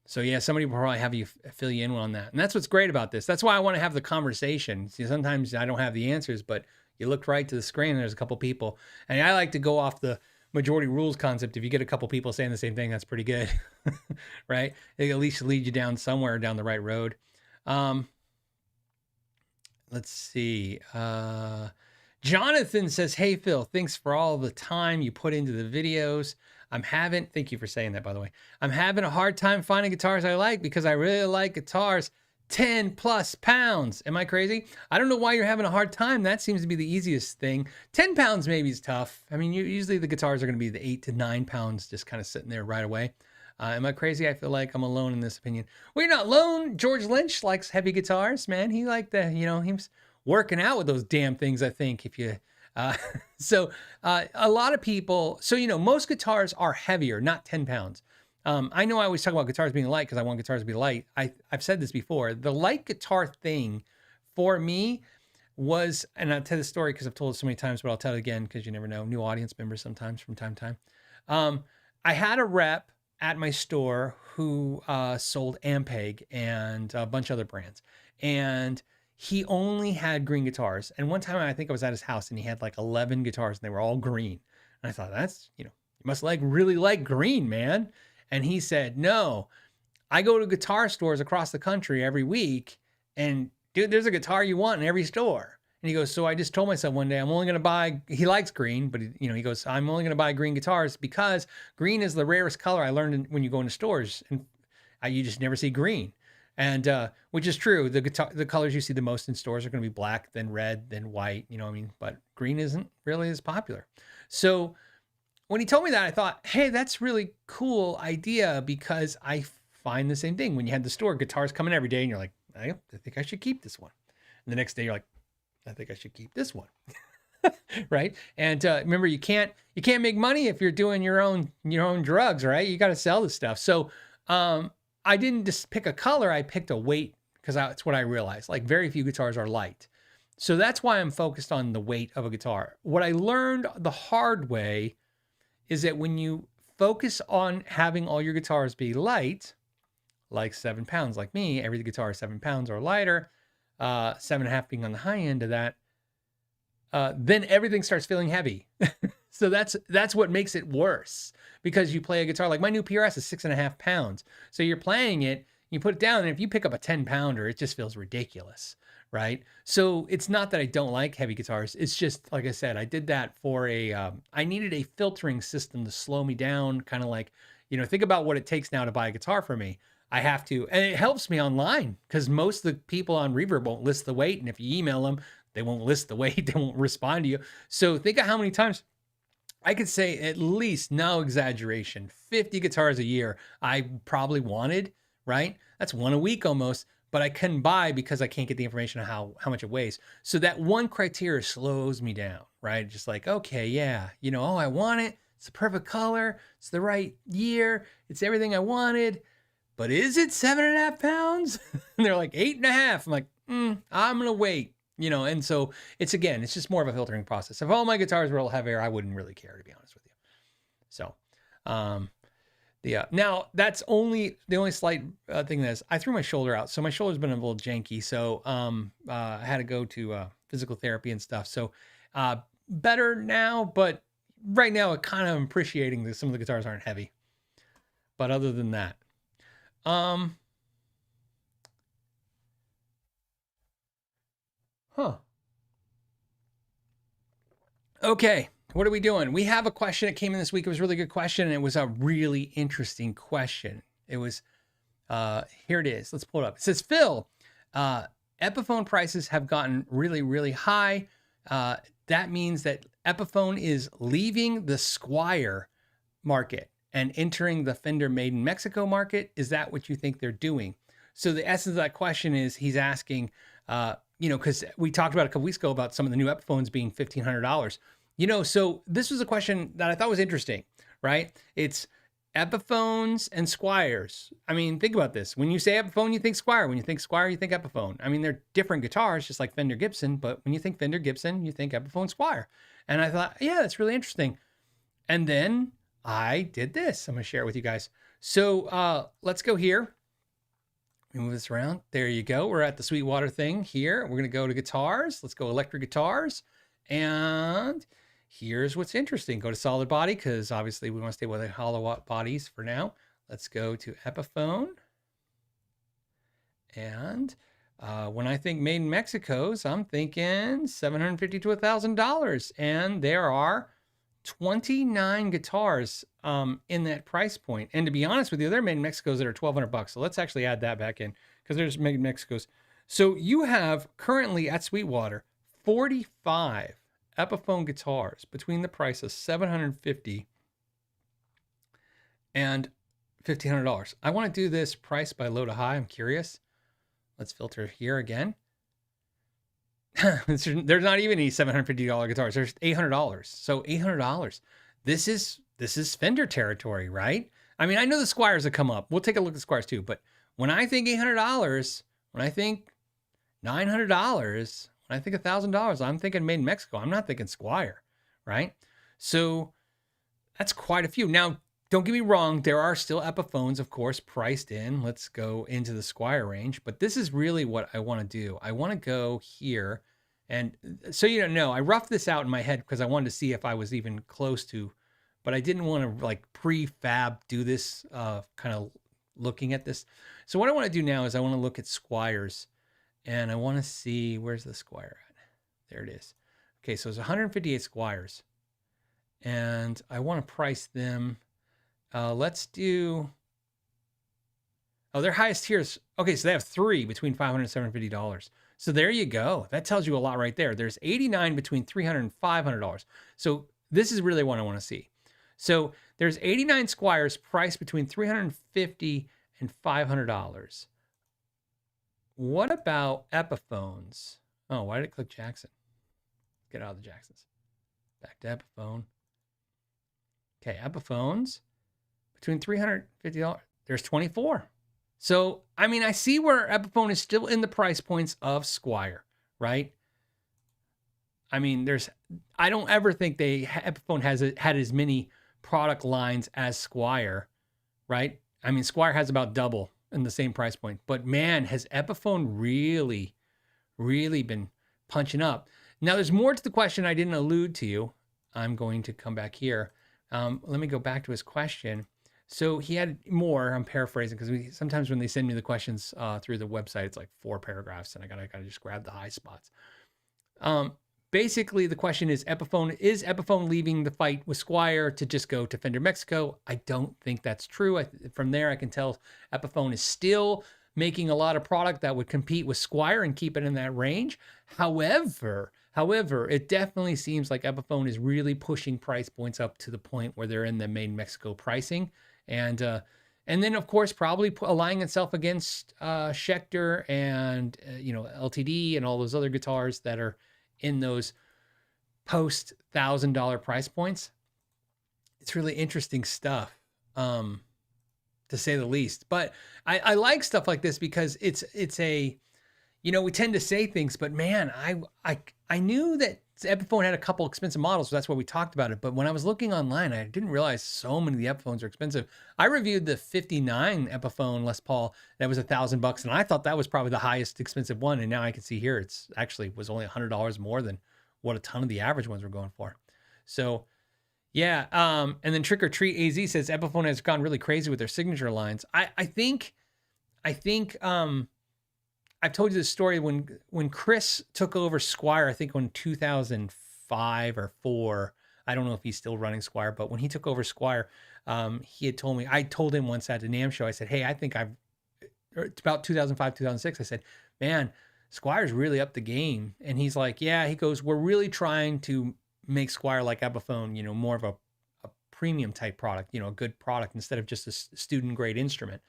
Somebody will probably have you fill you in on that. And that's what's great about this. That's why I want to have the conversation. See, sometimes I don't have the answers, but you look right to the screen and there's a couple people. And I like to go off the majority rules concept. If you get a couple people saying the same thing, that's pretty good, right? They at least lead you down somewhere down the right road. Let's see. Jonathan says, hey, Phil, thanks for all the time you put into the videos. Thank you for saying that, by the way. I'm having a hard time finding guitars I like, because I really like guitars 10 plus pounds. Am I crazy? I don't know why you're having a hard time. That seems to be the easiest thing. 10 pounds maybe is tough. I mean, usually the guitars are going to be the 8 to 9 pounds, just kind of sitting there right away. Am I crazy? I feel like I'm alone in this opinion. Well, you're not alone. George Lynch likes heavy guitars, man. He liked the, he was working out with those damn things, I think, if you... a lot of people, most guitars are heavier, not 10 pounds. I know I always talk about guitars being light because I want guitars to be light. I've said this before. The light guitar thing for me was, and I'll tell the story because I've told it so many times, but I'll tell it again because you never know. New audience members sometimes from time to time. I had a rep at my store who sold Ampeg and a bunch of other brands. And he only had green guitars. And one time I think I was at his house and he had like 11 guitars and they were all green. And I thought, that's, you must really like green, man. And he said, no, I go to guitar stores across the country every week and dude, there's a guitar you want in every store. And he goes, so I just told myself one day, I'm only going to buy, he likes green, but he goes, I'm only going to buy green guitars because green is the rarest color. I learned when you go into stores and you just never see green. And, which is true. The colors you see the most in stores are going to be black, then red, then white, but green isn't really as popular. So when he told me that, I thought, hey, that's really cool idea because I find the same thing. When you had the store, guitars come in every day and you're like, I think I should keep this one. And the next day you're like, I think I should keep this one. Right. And remember, you can't make money if you're doing your own drugs, right? You got to sell this stuff. So I didn't just pick a color, I picked a weight because that's what I realized. Like very few guitars are light. So that's why I'm focused on the weight of a guitar. What I learned the hard way is that when you focus on having all your guitars be light, like 7 pounds, like me, every guitar is 7 pounds or lighter, 7.5 being on the high end of that, then everything starts feeling heavy. So that's what makes it worse because you play a guitar, like my new PRS is 6.5 pounds. So you're playing it, you put it down, and if you pick up a 10 pounder, it just feels ridiculous, right? So it's not that I don't like heavy guitars. It's just, like I said, I did that for I needed a filtering system to slow me down, kind of like, think about what it takes now to buy a guitar for me. I have to, and it helps me online because most of the people on Reverb won't list the weight. And if you email them, they won't list the weight. They won't respond to you. So think of how many times I could say, at least, no exaggeration, 50 guitars a year I probably wanted, right? That's one a week almost, but I couldn't buy because I can't get the information on how much it weighs. So that one criteria slows me down, right? Just like, okay, yeah, I want it. It's the perfect color. It's the right year. It's everything I wanted. But is it 7.5 pounds? And they're like 8.5. I'm like, I'm going to wait, and so it's just more of a filtering process. If all my guitars were all heavier, I wouldn't really care, to be honest with you. So, now that's the only slight thing is I threw my shoulder out. So my shoulder's been a little janky. So, I had to go to physical therapy and stuff. So, better now, but right now I'm kind of appreciating that some of the guitars aren't heavy. But other than that, Okay, what are we doing? We have a question that came in this week. It was a really good question, and it was a really interesting question. It was, here it is. Let's pull it up. It says, Phil, Epiphone prices have gotten really, really high. That means that Epiphone is leaving the Squier market and entering the Fender made in Mexico market. Is that what you think they're doing? So the essence of that question is he's asking, because we talked about a couple weeks ago about some of the new Epiphones being $1,500. So this was a question that I thought was interesting, right? It's Epiphones and Squiers. I mean, think about this. When you say Epiphone, you think Squier. When you think Squier, you think Epiphone. I mean, they're different guitars, just like Fender Gibson, but when you think Fender Gibson, you think Epiphone Squier. And I thought, yeah, that's really interesting. And then I did this. I'm going to share it with you guys. So let's go here. Move this around. There you go. We're at the Sweetwater thing here. We're going to go to guitars. Let's go electric guitars. And here's what's interesting. Go to solid body because obviously we want to stay with the hollow bodies for now. Let's go to Epiphone. And when I think made in Mexico's, I'm thinking $750 to $1,000. And there are 29 guitars in that price point. And to be honest with you, they're made in Mexico's that are $1,200. So let's actually add that back in because there's made in Mexico's. So you have currently at Sweetwater 45 Epiphone guitars between the price of $750 and $1,500. I want to do this price by low to high. I'm curious. Let's filter here again. There's not even any $750 guitars. There's $800. So $800. This is Fender territory, right? I mean, I know the Squiers have come up. We'll take a look at the Squiers too. But when I think $800, when I think $900, when I think $1,000, I'm thinking made in Mexico. I'm not thinking Squier, right? So that's quite a few. Now, don't get me wrong. There are still Epiphones, of course, priced in. Let's go into the Squier range. But this is really what I want to do. I want to go here. And so you don't know, I roughed this out in my head because I wanted to see if I was even close to, but I didn't want to like prefab do this kind of looking at this. So what I want to do now is I want to look at Squiers, and I want to see, where's the Squier at? There it is. Okay, so it's 158 Squiers, and I want to price them. Let's do, oh, their highest tiers. Okay, so they have 3 between $500 and $750. So there you go. That tells you a lot right there. There's 89 between $300 and $500. So this is really what I want to see. So there's 89 Squiers priced between $350 and $500. What about Epiphones? Oh, why did it click Jackson? Get out of the Jacksons. Back to Epiphone. Okay, Epiphones between $350. There's 24. So, I mean, I see where Epiphone is still in the price points of Squier, right? I mean, I don't ever think Epiphone had as many product lines as Squier, right? I mean, Squier has about double in the same price point, but man, has Epiphone really, really been punching up. Now, there's more to the question I didn't allude to. I'm going to come back here. Let me go back to his question. So he had more, I'm paraphrasing, because sometimes when they send me the questions through the website, it's like 4 paragraphs, and I gotta just grab the high spots. Basically, the question is Epiphone leaving the fight with Squier to just go to Fender Mexico? I don't think that's true. From there, I can tell Epiphone is still making a lot of product that would compete with Squier and keep it in that range. However, it definitely seems like Epiphone is really pushing price points up to the point where they're in the made in Mexico pricing. And then, of course, probably aligning itself against Schecter and, LTD and all those other guitars that are in those post $1,000 price points. It's really interesting stuff, to say the least. But I like stuff like this because it's a, we tend to say things, but man, I knew that Epiphone had a couple expensive models, so that's why we talked about it. But when I was looking online, I didn't realize so many of the Epiphones are expensive. I reviewed the 59 Epiphone Les Paul that was $1,000, and I thought that was probably the highest expensive one. And now I can see here it's actually was only $100 more than what a ton of the average ones were going for. So yeah, and then Trick or Treat AZ says Epiphone has gone really crazy with their signature lines. I think I've told you this story when Chris took over Squier, I think in 2005 or 4. I don't know if he's still running Squier, but when he took over Squier, he had told me, I told him once at the NAMM show, I said, hey, I think it's about 2005, 2006. I said, man, Squier's really up the game. And he's like, yeah, he goes, we're really trying to make Squier like Epiphone, more of a premium type product, a good product instead of just a student grade instrument.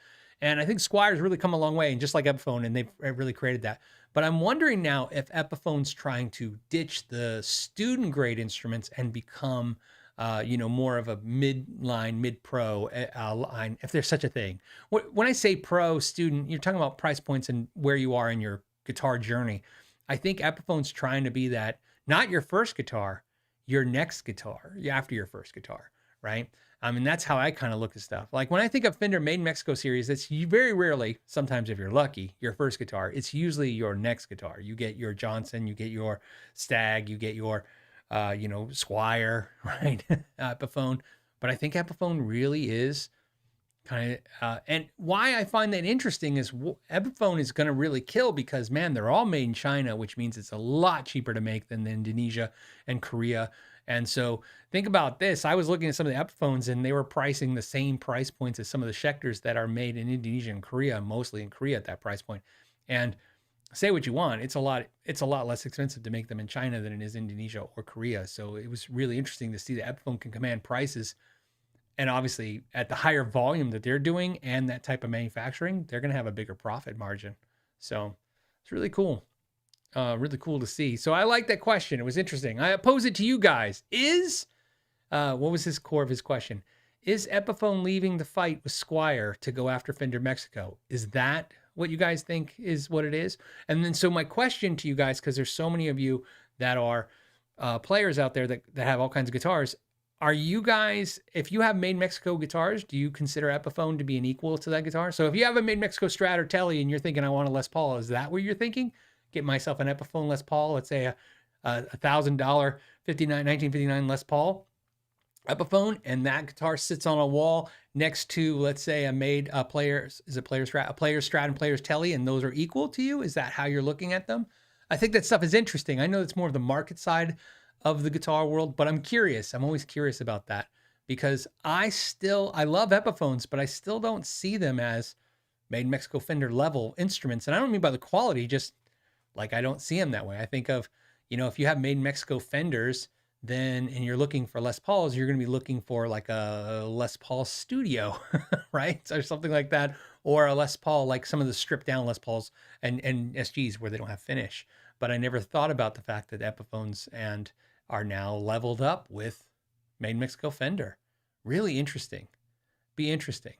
And I think Squier's really come a long way, and just like Epiphone, and they've really created that. But I'm wondering now if Epiphone's trying to ditch the student grade instruments and become, more of a mid-pro line, if there's such a thing. When I say pro student, you're talking about price points and where you are in your guitar journey. I think Epiphone's trying to be that, not your first guitar, your next guitar, after your first guitar, right? And that's how I kind of look at stuff. Like when I think of Fender Made in Mexico series, it's very rarely, sometimes if you're lucky, your first guitar. It's usually your next guitar. You get your Johnson, you get your Stag, you get your, Squier, right? Epiphone. But I think Epiphone really is kind of, and why I find that interesting is Epiphone is going to really kill because, man, they're all made in China, which means it's a lot cheaper to make than Indonesia and Korea. And so think about this. I was looking at some of the Epiphones and they were pricing the same price points as some of the Schecters that are made in Indonesia and Korea, mostly in Korea at that price point. And say what you want, it's a lot less expensive to make them in China than it is Indonesia or Korea. So it was really interesting to see that Epiphone can command prices. And obviously at the higher volume that they're doing and that type of manufacturing, they're going to have a bigger profit margin. So it's really cool. Really cool to see. So I like that question. It was interesting. I pose it to you guys. What was his core of his question? Is Epiphone leaving the fight with Squier to go after Fender Mexico? Is that what you guys think is what it is? And then, so my question to you guys, because there's so many of you that are players out there that have all kinds of guitars, are you guys, if you have Made in Mexico guitars, do you consider Epiphone to be an equal to that guitar? So if you have a Made in Mexico Strat or Tele and you're thinking, I want a Les Paul, is that what you're thinking? Get myself an Epiphone Les Paul, let's say a $1,000 1959 Les Paul Epiphone, and that guitar sits on a wall next to, let's say, a Players Strat and Players Tele, and those are equal to you? Is that how you're looking at them? I think that stuff is interesting. I know it's more of the market side of the guitar world, but I'm curious. I'm always curious about that because I love Epiphones, but I still don't see them as Made in Mexico Fender level instruments. And I don't mean by the quality, just like I don't see them that way. I think of, if you have Made in Mexico Fenders, and you're looking for Les Pauls, you're going to be looking for like a Les Paul Studio, right? Or something like that. Or a Les Paul, like some of the stripped down Les Pauls and SGs where they don't have finish. But I never thought about the fact that Epiphones are now leveled up with Made in Mexico Fender. Really interesting. Be interesting.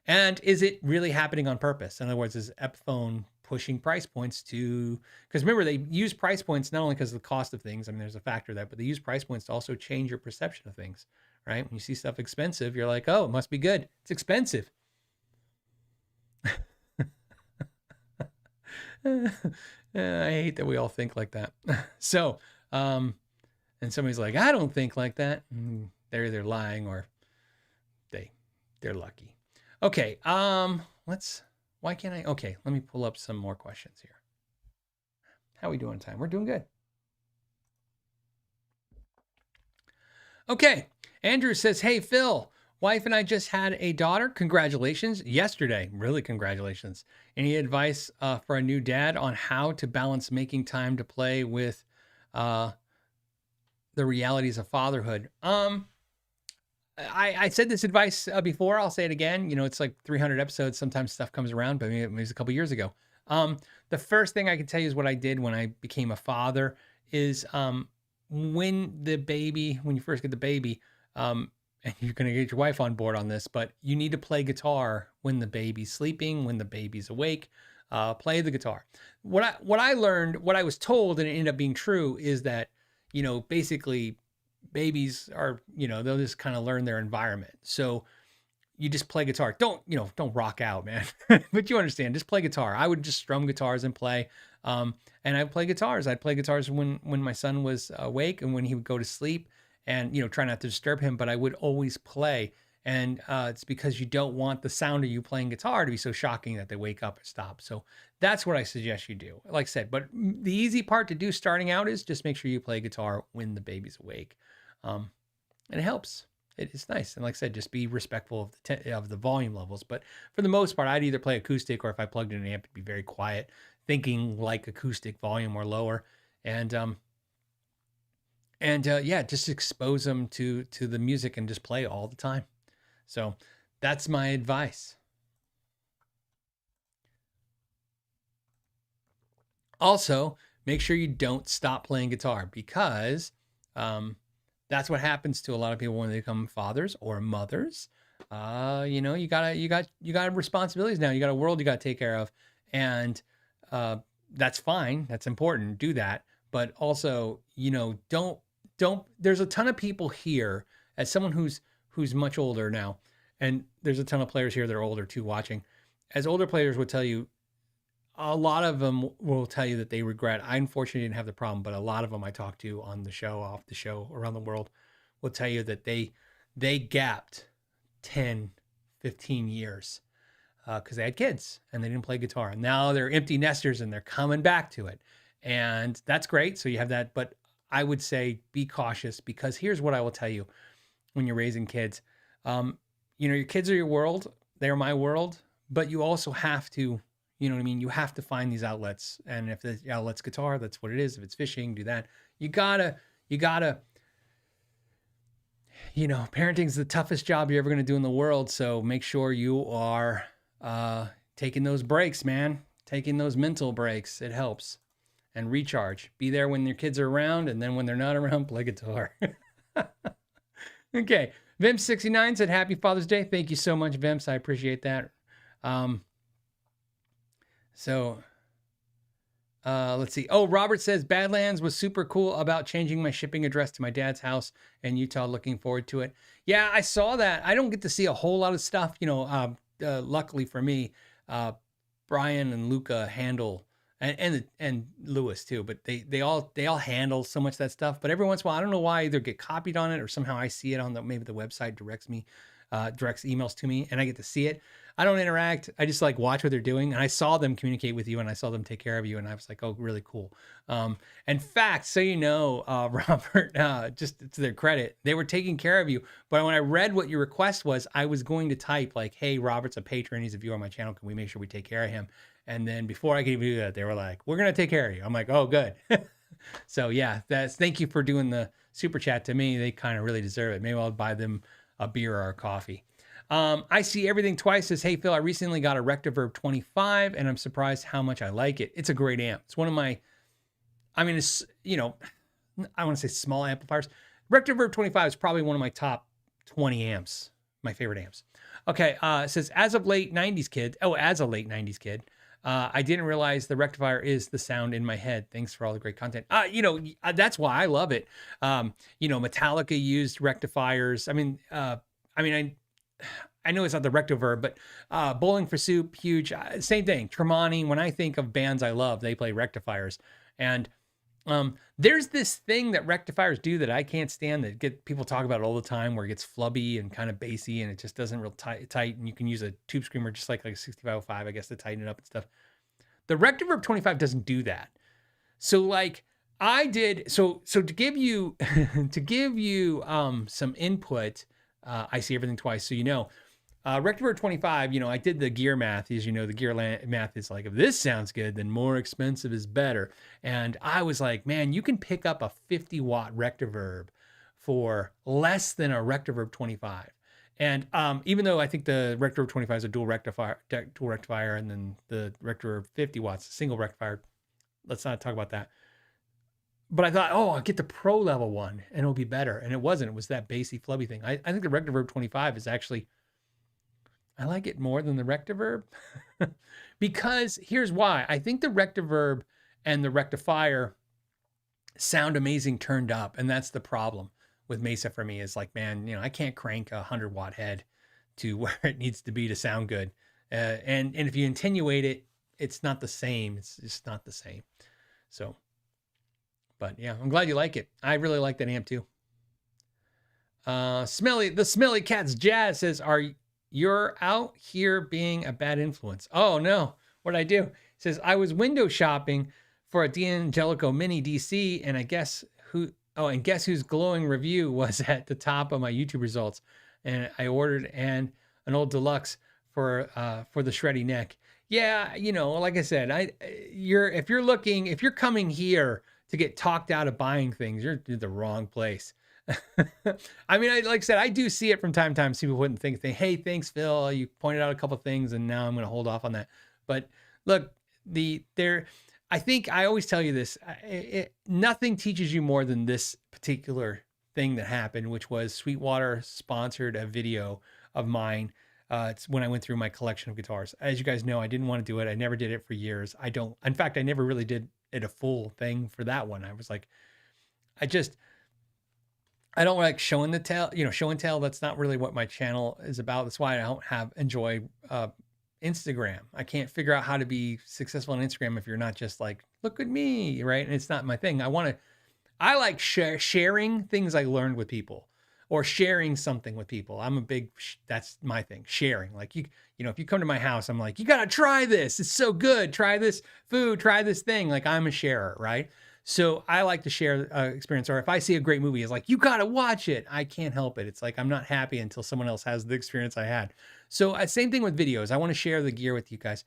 And is it really happening on purpose? In other words, is Epiphone pushing price points to, because remember, they use price points not only because of the cost of things, I mean, there's a factor of that, but they use price points to also change your perception of things, right? When you see stuff expensive, you're like, oh, it must be good. It's expensive. I hate that we all think like that. So, and somebody's like, I don't think like that. They're either lying or they're lucky. Okay. Why can't I? Okay, let me pull up some more questions here. How are we doing in time? We're doing good. Okay, Andrew says, hey, Phil, wife and I just had a daughter. Congratulations. Yesterday, really congratulations. Any advice for a new dad on how to balance making time to play with the realities of fatherhood? I said this advice before. I'll say it again. It's like 300 episodes. Sometimes stuff comes around, but maybe it was a couple years ago. The first thing I can tell you is what I did when I became a father is when you first get the baby, and you're going to get your wife on board on this, but you need to play guitar when the baby's sleeping, when the baby's awake. Play the guitar. What I learned, what I was told, and it ended up being true, is that, basically, babies are, they'll just kind of learn their environment. So you just play guitar. Don't rock out, man. But you understand, just play guitar. I would just strum guitars and play. And I'd play guitars. I'd play guitars when my son was awake and when he would go to sleep, and, try not to disturb him, but I would always play. And it's because you don't want the sound of you playing guitar to be so shocking that they wake up or stop. So that's what I suggest you do. Like I said, but the easy part to do starting out is just make sure you play guitar when the baby's awake. And it helps. It's nice. And like I said, just be respectful of the volume levels. But for the most part, I'd either play acoustic, or if I plugged in an amp, it'd be very quiet, thinking like acoustic volume or lower. And just expose them to the music and just play all the time. So that's my advice. Also, make sure you don't stop playing guitar, because that's what happens to a lot of people when they become fathers or mothers. You got responsibilities now. You got a world you got to take care of, and that's fine. That's important. Do that, but also, don't. There's a ton of people here. As someone who's much older now, and there's a ton of players here that are older too watching. As older players would tell you, a lot of them will tell you that they regret. I unfortunately didn't have the problem, but a lot of them I talked to on the show, off the show, around the world, will tell you that they gapped 10, 15 years because they had kids and they didn't play guitar. And now they're empty nesters and they're coming back to it. And that's great. So you have that. But I would say be cautious, because here's what I will tell you when you're raising kids. Your kids are your world. They're my world. But you also have to, you know what I mean? You have to find these outlets. And if the outlet's guitar, that's what it is. If it's fishing, do that. You gotta, parenting's the toughest job you're ever going to do in the world. So make sure you are taking those breaks, man. Taking those mental breaks. It helps. And recharge. Be there when your kids are around, and then when they're not around, play guitar. Okay. Vim69 said, happy Father's Day. Thank you so much, Vims. I appreciate that. Let's see. Oh, Robert says Badlands was super cool about changing my shipping address to my dad's house in Utah. Looking forward to it. Yeah, I saw that. I don't get to see a whole lot of stuff. Luckily for me, Brian and Luca handle and Lewis too, but they all handle so much of that stuff. But every once in a while, I don't know why, either get copied on it or somehow I see it on maybe the website directs emails to me and I get to see it. I don't interact. I just like watch what they're doing. And I saw them communicate with you and I saw them take care of you. And I was like, oh, really cool. In fact, so Robert, just to their credit, they were taking care of you. But when I read what your request was, I was going to type like, hey, Robert's a patron. He's a viewer on my channel. Can we make sure we take care of him? And then before I could even do that, they were like, we're going to take care of you. I'm like, oh, good. So yeah, thank you for doing the super chat to me. They kind of really deserve it. Maybe I'll buy them a beer or a coffee. I see everything twice. Says, hey Phil, I recently got a Rectoverb 25 and I'm surprised how much I like it. It's a great amp. It's one of my, I want to say small amplifiers. Rectoverb 25 is probably one of my top 20 amps, my favorite amps. Okay, it says, as a late 90s kid, I didn't realize the rectifier is the sound in my head. Thanks for all the great content. That's why I love it. Metallica used rectifiers. I know it's not the Rectoverb, but Bowling for Soup, huge. Same thing. Tremonti, when I think of bands I love, they play rectifiers. And there's this thing that rectifiers do that I can't stand, that people talk about it all the time, where it gets flubby and kind of bassy and it just doesn't real tight. And you can use a tube screamer just like a 6505, I guess, to tighten it up and stuff. The Rectoverb 25 doesn't do that. So like I did, so to give you, some input, I see everything twice. So, Rectoverb 25, I did the gear math. As you know, the gear math is like, if this sounds good, then more expensive is better. And I was like, man, you can pick up a 50 watt Rectoverb for less than a Rectoverb 25. And even though I think the Rectoverb 25 is a dual rectifier, and then the Rectoverb 50 watts, single rectifier, let's not talk about that. But I thought, I'll get the pro level one and it'll be better. And it wasn't. It was that bassy, flubby thing. I think the Rectoverb 25 is actually, I like it more than the Rectoverb. Because here's why. I think the Rectoverb and the rectifier sound amazing turned up. And that's the problem with Mesa for me, is like, man, I can't crank a 100 watt head to where it needs to be to sound good. And if you attenuate it, it's not the same. It's just not the same. So, but yeah, I'm glad you like it. I really like that amp too. The Smelly Cat's Jazz says, you're out here being a bad influence. Oh no, what'd I do? He says, I was window shopping for a Danelecto Mini DC, and guess whose glowing review was at the top of my YouTube results. And I ordered an old deluxe for the shreddy neck. Yeah, like I said, if you're coming here to get talked out of buying things, you're in the wrong place. Like I said, I do see it from time to time. People wouldn't think, hey, thanks, Phil. You pointed out a couple things, and now I'm going to hold off on that. But look, I think I always tell you this. Nothing teaches you more than this particular thing that happened, which was Sweetwater sponsored a video of mine. It's when I went through my collection of guitars. As you guys know, I didn't want to do it. I never did it for years. In fact, I never really did it a full thing for that one. I was like, I don't like show and tell. That's not really what my channel is about. That's why I don't enjoy Instagram. I can't figure out how to be successful on Instagram if you're not just like, look at me, right? And it's not my thing. I like sharing things I learned with people, or sharing something with people. That's my thing, sharing. Like if you come to my house, I'm like, you got to try this. It's so good. Try this food, try this thing. Like, I'm a sharer, right? So I like to share experience. Or if I see a great movie, it's like, you got to watch it. I can't help it. It's like, I'm not happy until someone else has the experience I had. So same thing with videos. I want to share the gear with you guys.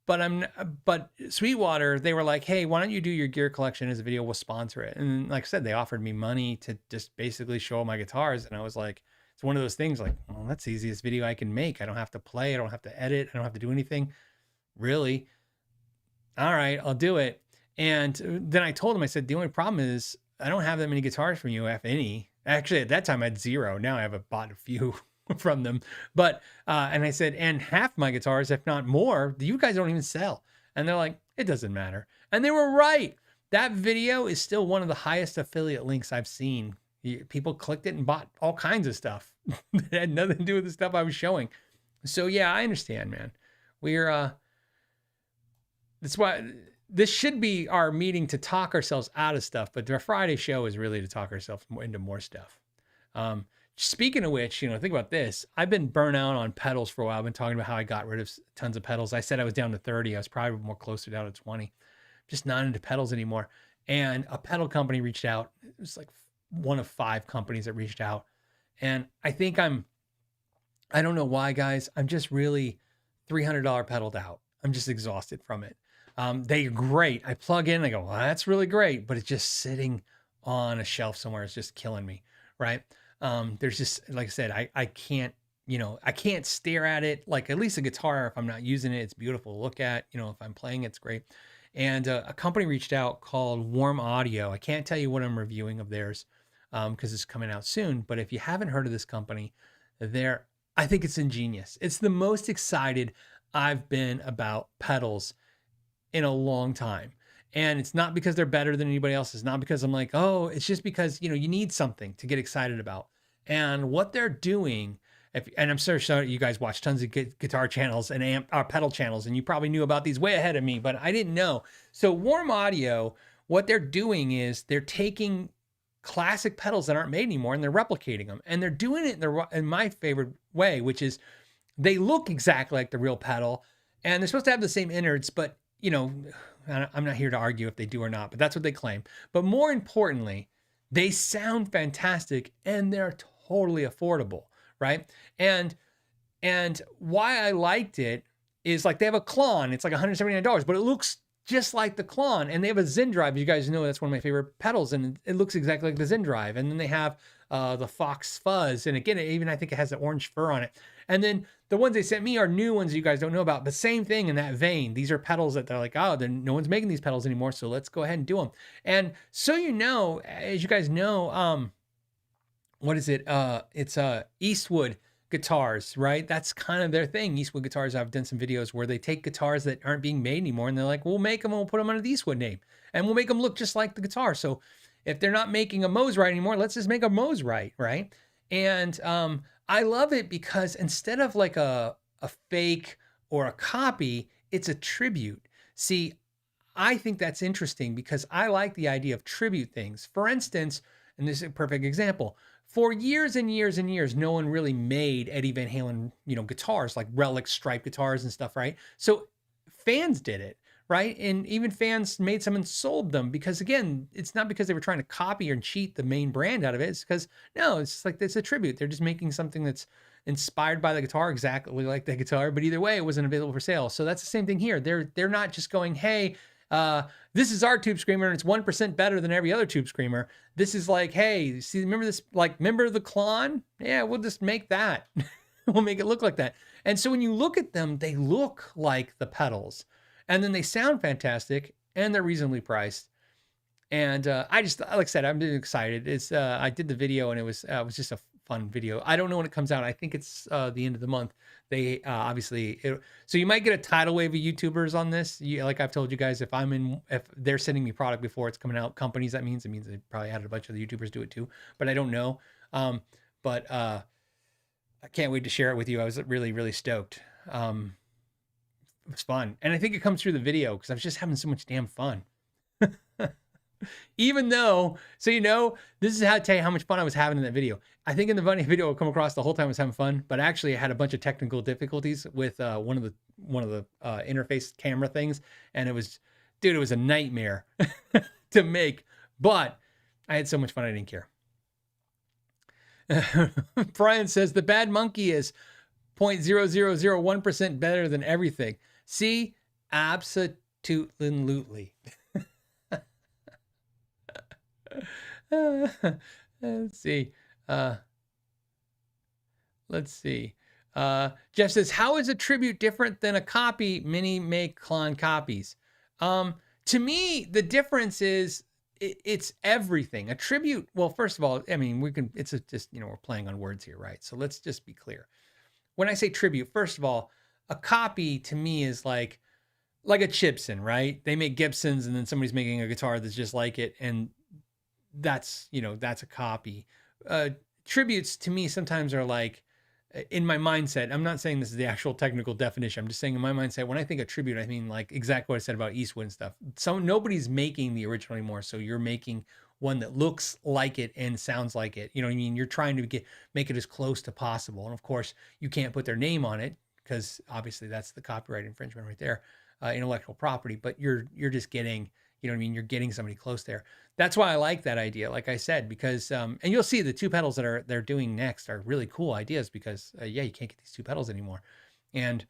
But Sweetwater, they were like, hey, why don't you do your gear collection as a video? We'll sponsor it. And like I said, they offered me money to just basically show my guitars. And I was like, it's one of those things like, well, that's the easiest video I can make. I don't have to play. I don't have to edit. I don't have to do anything. Really? All right, I'll do it. And then I told him, I said, the only problem is I don't have that many guitars from you, if any. Actually, at that time I had 0. Now I have bought a few from them. But, and I said, and half my guitars, if not more, you guys don't even sell. And they're like, it doesn't matter. And they were right. That video is still one of the highest affiliate links I've seen. People clicked it and bought all kinds of stuff that had nothing to do with the stuff I was showing. So yeah, I understand, man. We're, that's why this should be our meeting to talk ourselves out of stuff, but the Friday show is really to talk ourselves into more stuff. Speaking of which, you know, think about this. I've been burnt out on pedals for a while. I've been talking about how I got rid of tons of pedals. I said I was down to 30. I was probably more closer down to 20. Just not into pedals anymore. And a pedal company reached out. It was like one of 5 companies that reached out. And I think I don't know why, guys. I'm just really $300 pedaled out. I'm just exhausted from it. They're great. I plug in and I go, well, that's really great. But it's just sitting on a shelf somewhere. It's just killing me, right? There's just, like I said, I can't, you know, I can't stare at it. Like at least a guitar, if I'm not using it, it's beautiful to look at. You know, if I'm playing, it's great. And a company reached out called Warm Audio. I can't tell you what I'm reviewing of theirs because it's coming out soon. But if you haven't heard of this company, I think it's ingenious. It's the most excited I've been about pedals in a long time. And it's not because they're better than anybody else. It's not because I'm like, oh, it's just because, you know, you need something to get excited about. And what they're doing, and I'm sure you guys watch tons of guitar channels and pedal channels, and you probably knew about these way ahead of me, but I didn't know. So Warm Audio, what they're doing is they're taking classic pedals that aren't made anymore and they're replicating them. And they're doing it in my favorite way, which is they look exactly like the real pedal and they're supposed to have the same innards, but you know, I'm not here to argue if they do or not, but that's what they claim. But more importantly, they sound fantastic and they're totally affordable, right? And why I liked it is like they have a Klon. It's like $179, but it looks just like the Klon. And they have a Zen Drive. You guys know that's one of my favorite pedals, and it looks exactly like the Zen Drive. And then they have the Fox Fuzz, and again, I think it has the orange fur on it. And then the ones they sent me are new ones you guys don't know about, but same thing in that vein. These are pedals that they're like, oh, no one's making these pedals anymore, so let's go ahead and do them. And so you know, as you guys know, what is it? It's Eastwood guitars, right? That's kind of their thing. Eastwood guitars, I've done some videos where they take guitars that aren't being made anymore, and they're like, we'll make them and we'll put them under the Eastwood name, and we'll make them look just like the guitar. So if they're not making a Mosrite anymore, let's just make a Mosrite, right? And I love it because instead of like a fake or a copy, it's a tribute. See, I think that's interesting because I like the idea of tribute things. For instance, and this is a perfect example, for years and years and years, no one really made Eddie Van Halen, you know, guitars like relic stripe guitars and stuff, right? So fans did it, right? And even fans made some and sold them because, again, it's not because they were trying to copy or cheat the main brand out of it. It's because, no, it's like it's a tribute. They're just making something that's inspired by the guitar, exactly like the guitar, but either way, it wasn't available for sale. So that's the same thing here. They're not just going, hey, this is our Tube Screamer and it's 1% better than every other Tube Screamer. This is like, hey, see, remember this, like, remember the Klon? Yeah, we'll just make that. We'll make it look like that. And so when you look at them, they look like the pedals. And then they sound fantastic and they're reasonably priced. And I just, like I said, I'm excited. It's I did the video and it was just a fun video. I don't know when it comes out. I think it's the end of the month. They obviously, so you might get a tidal wave of YouTubers on this. Like I've told you guys, if they're sending me product before it's coming out, companies, it means they probably had a bunch of the YouTubers do it too, but I don't know. But I can't wait to share it with you. I was really, really stoked. It's fun. And I think it comes through the video because I was just having so much damn fun. Even though, so you know, this is how to tell you how much fun I was having in that video. I think in the funny video will come across the whole time I was having fun, but actually I had a bunch of technical difficulties with one of the interface camera things, and it was a nightmare to make, but I had so much fun I didn't care. Brian says the Bad Monkey is 0.0001% better than everything. See, absolutely. Let's see. Jeff says, how is a tribute different than a copy? Many make Klon copies. To me, the difference is it's everything. A tribute, well, first of all, I mean, it's just, we're playing on words here, right? So let's just be clear. When I say tribute, first of all, a copy to me is like a Gibson, right? They make Gibsons and then somebody's making a guitar that's just like it. And that's a copy. Tributes to me sometimes are like, in my mindset, I'm not saying this is the actual technical definition. I'm just saying in my mindset, when I think of tribute, I mean like exactly what I said about Eastwood and stuff. So nobody's making the original anymore. So you're making one that looks like it and sounds like it. You know what I mean? You're trying to make it as close to possible. And of course, you can't put their name on it because obviously that's the copyright infringement right there, intellectual property. But you're just getting, you know what I mean? You're getting somebody close there. That's why I like that idea, like I said, because, and you'll see the two pedals that they're doing next are really cool ideas because, yeah, you can't get these two pedals anymore. And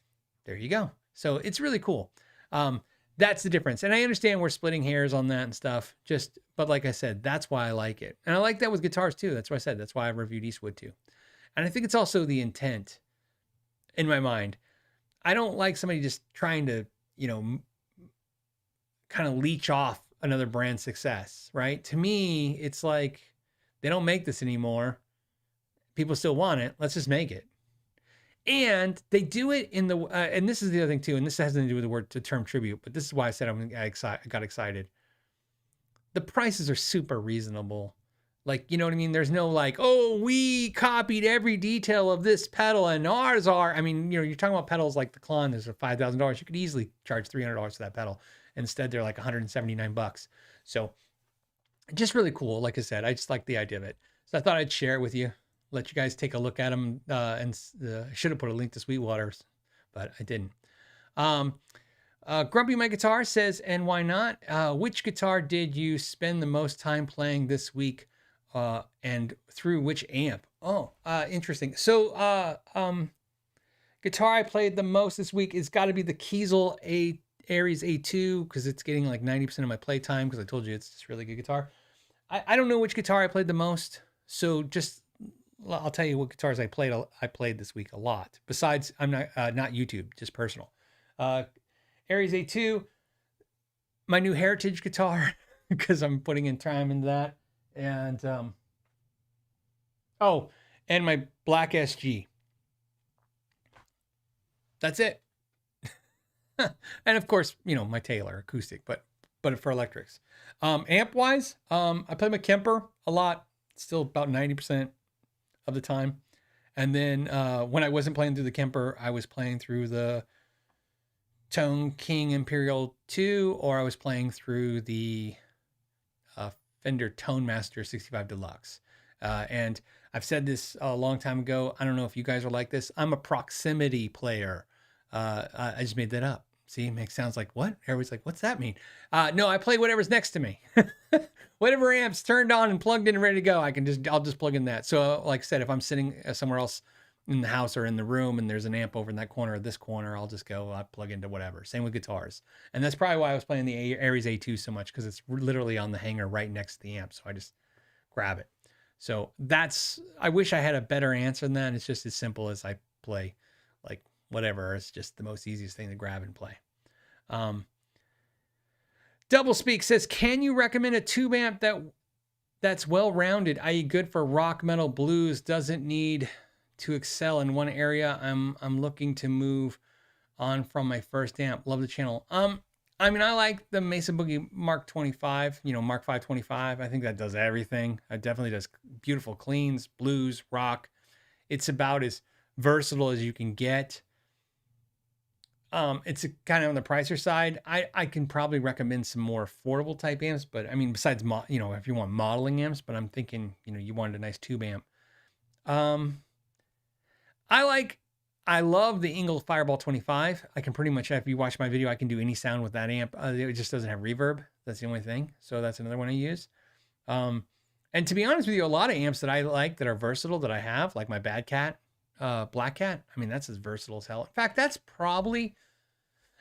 there you go. So it's really cool. That's the difference. And I understand we're splitting hairs on that and stuff, but like I said, that's why I like it. And I like that with guitars too. That's why I said, that's why I reviewed Eastwood too. And I think it's also the intent in my mind. I don't like somebody just trying to, kind of leech off another brand success, right? To me, it's like they don't make this anymore. People still want it. Let's just make it. And they do it in the, and this is the other thing too, and this has nothing to do with the term tribute, but this is why I said I got excited. The prices are super reasonable. Like, you know what I mean? There's no like, oh, we copied every detail of this pedal and ours are, I mean, you're talking about pedals like the Klon, there's a $5,000. You could easily charge $300 for that pedal. Instead, they're like $179. So just really cool. Like I said, I just like the idea of it. So I thought I'd share it with you, let you guys take a look at them. I should have put a link to Sweetwater's, but I didn't. Grumpy My Guitar says, and why not? Which guitar did you spend the most time playing this week? And through which amp? Oh, interesting. So, guitar I played the most this week is got to be the Kiesel Aries A2 because it's getting like 90% of my play time because I told you it's just really good guitar. I don't know which guitar I played the most, so I'll tell you what guitars I played this week a lot. Besides, I'm not YouTube, just personal. Aries A2, my new Heritage guitar because I'm putting in time into that, and and my Black SG. That's it. And of course, my Taylor acoustic, but for electrics. Amp wise, I play my Kemper a lot, still about 90% of the time. And then when I wasn't playing through the Kemper, I was playing through the Tone King Imperial 2, or I was playing through the Fender Tone Master 65 Deluxe. And I've said this a long time ago. I don't know if you guys are like this. I'm a proximity player. I just made that up. See, it sounds like what? Everybody's like, what's that mean? No, I play whatever's next to me. Whatever amp's turned on and plugged in and ready to go, I'll just plug in that. So like I said, if I'm sitting somewhere else in the house or in the room and there's an amp over in that corner or this corner, I'll just go, I plug into whatever. Same with guitars. And that's probably why I was playing the Aries A2 so much, because it's literally on the hanger right next to the amp. So I just grab it. So I wish I had a better answer than that. It's just as simple as I play like whatever. It's just the most easiest thing to grab and play. Double Speak says, can you recommend a tube amp that's well-rounded, i.e. good for rock, metal, blues, doesn't need to excel in one area? I'm looking to move on from my first amp. Love the channel. I mean, I like the Mesa Boogie Mark 25, Mark 525. I think that does everything. It definitely does beautiful cleans, blues, rock. It's about as versatile as you can get. It's kind of on the pricier side. I can probably recommend some more affordable type amps, but I mean, besides, if you want modeling amps, but I'm thinking, you wanted a nice tube amp. I love the Engel Fireball 25. I can pretty much, if you watch my video, I can do any sound with that amp. It just doesn't have reverb. That's the only thing. So that's another one I use. And to be honest with you, a lot of amps that I like that are versatile that I have, like my Bad Cat, Black Cat. I mean, that's as versatile as hell. In fact,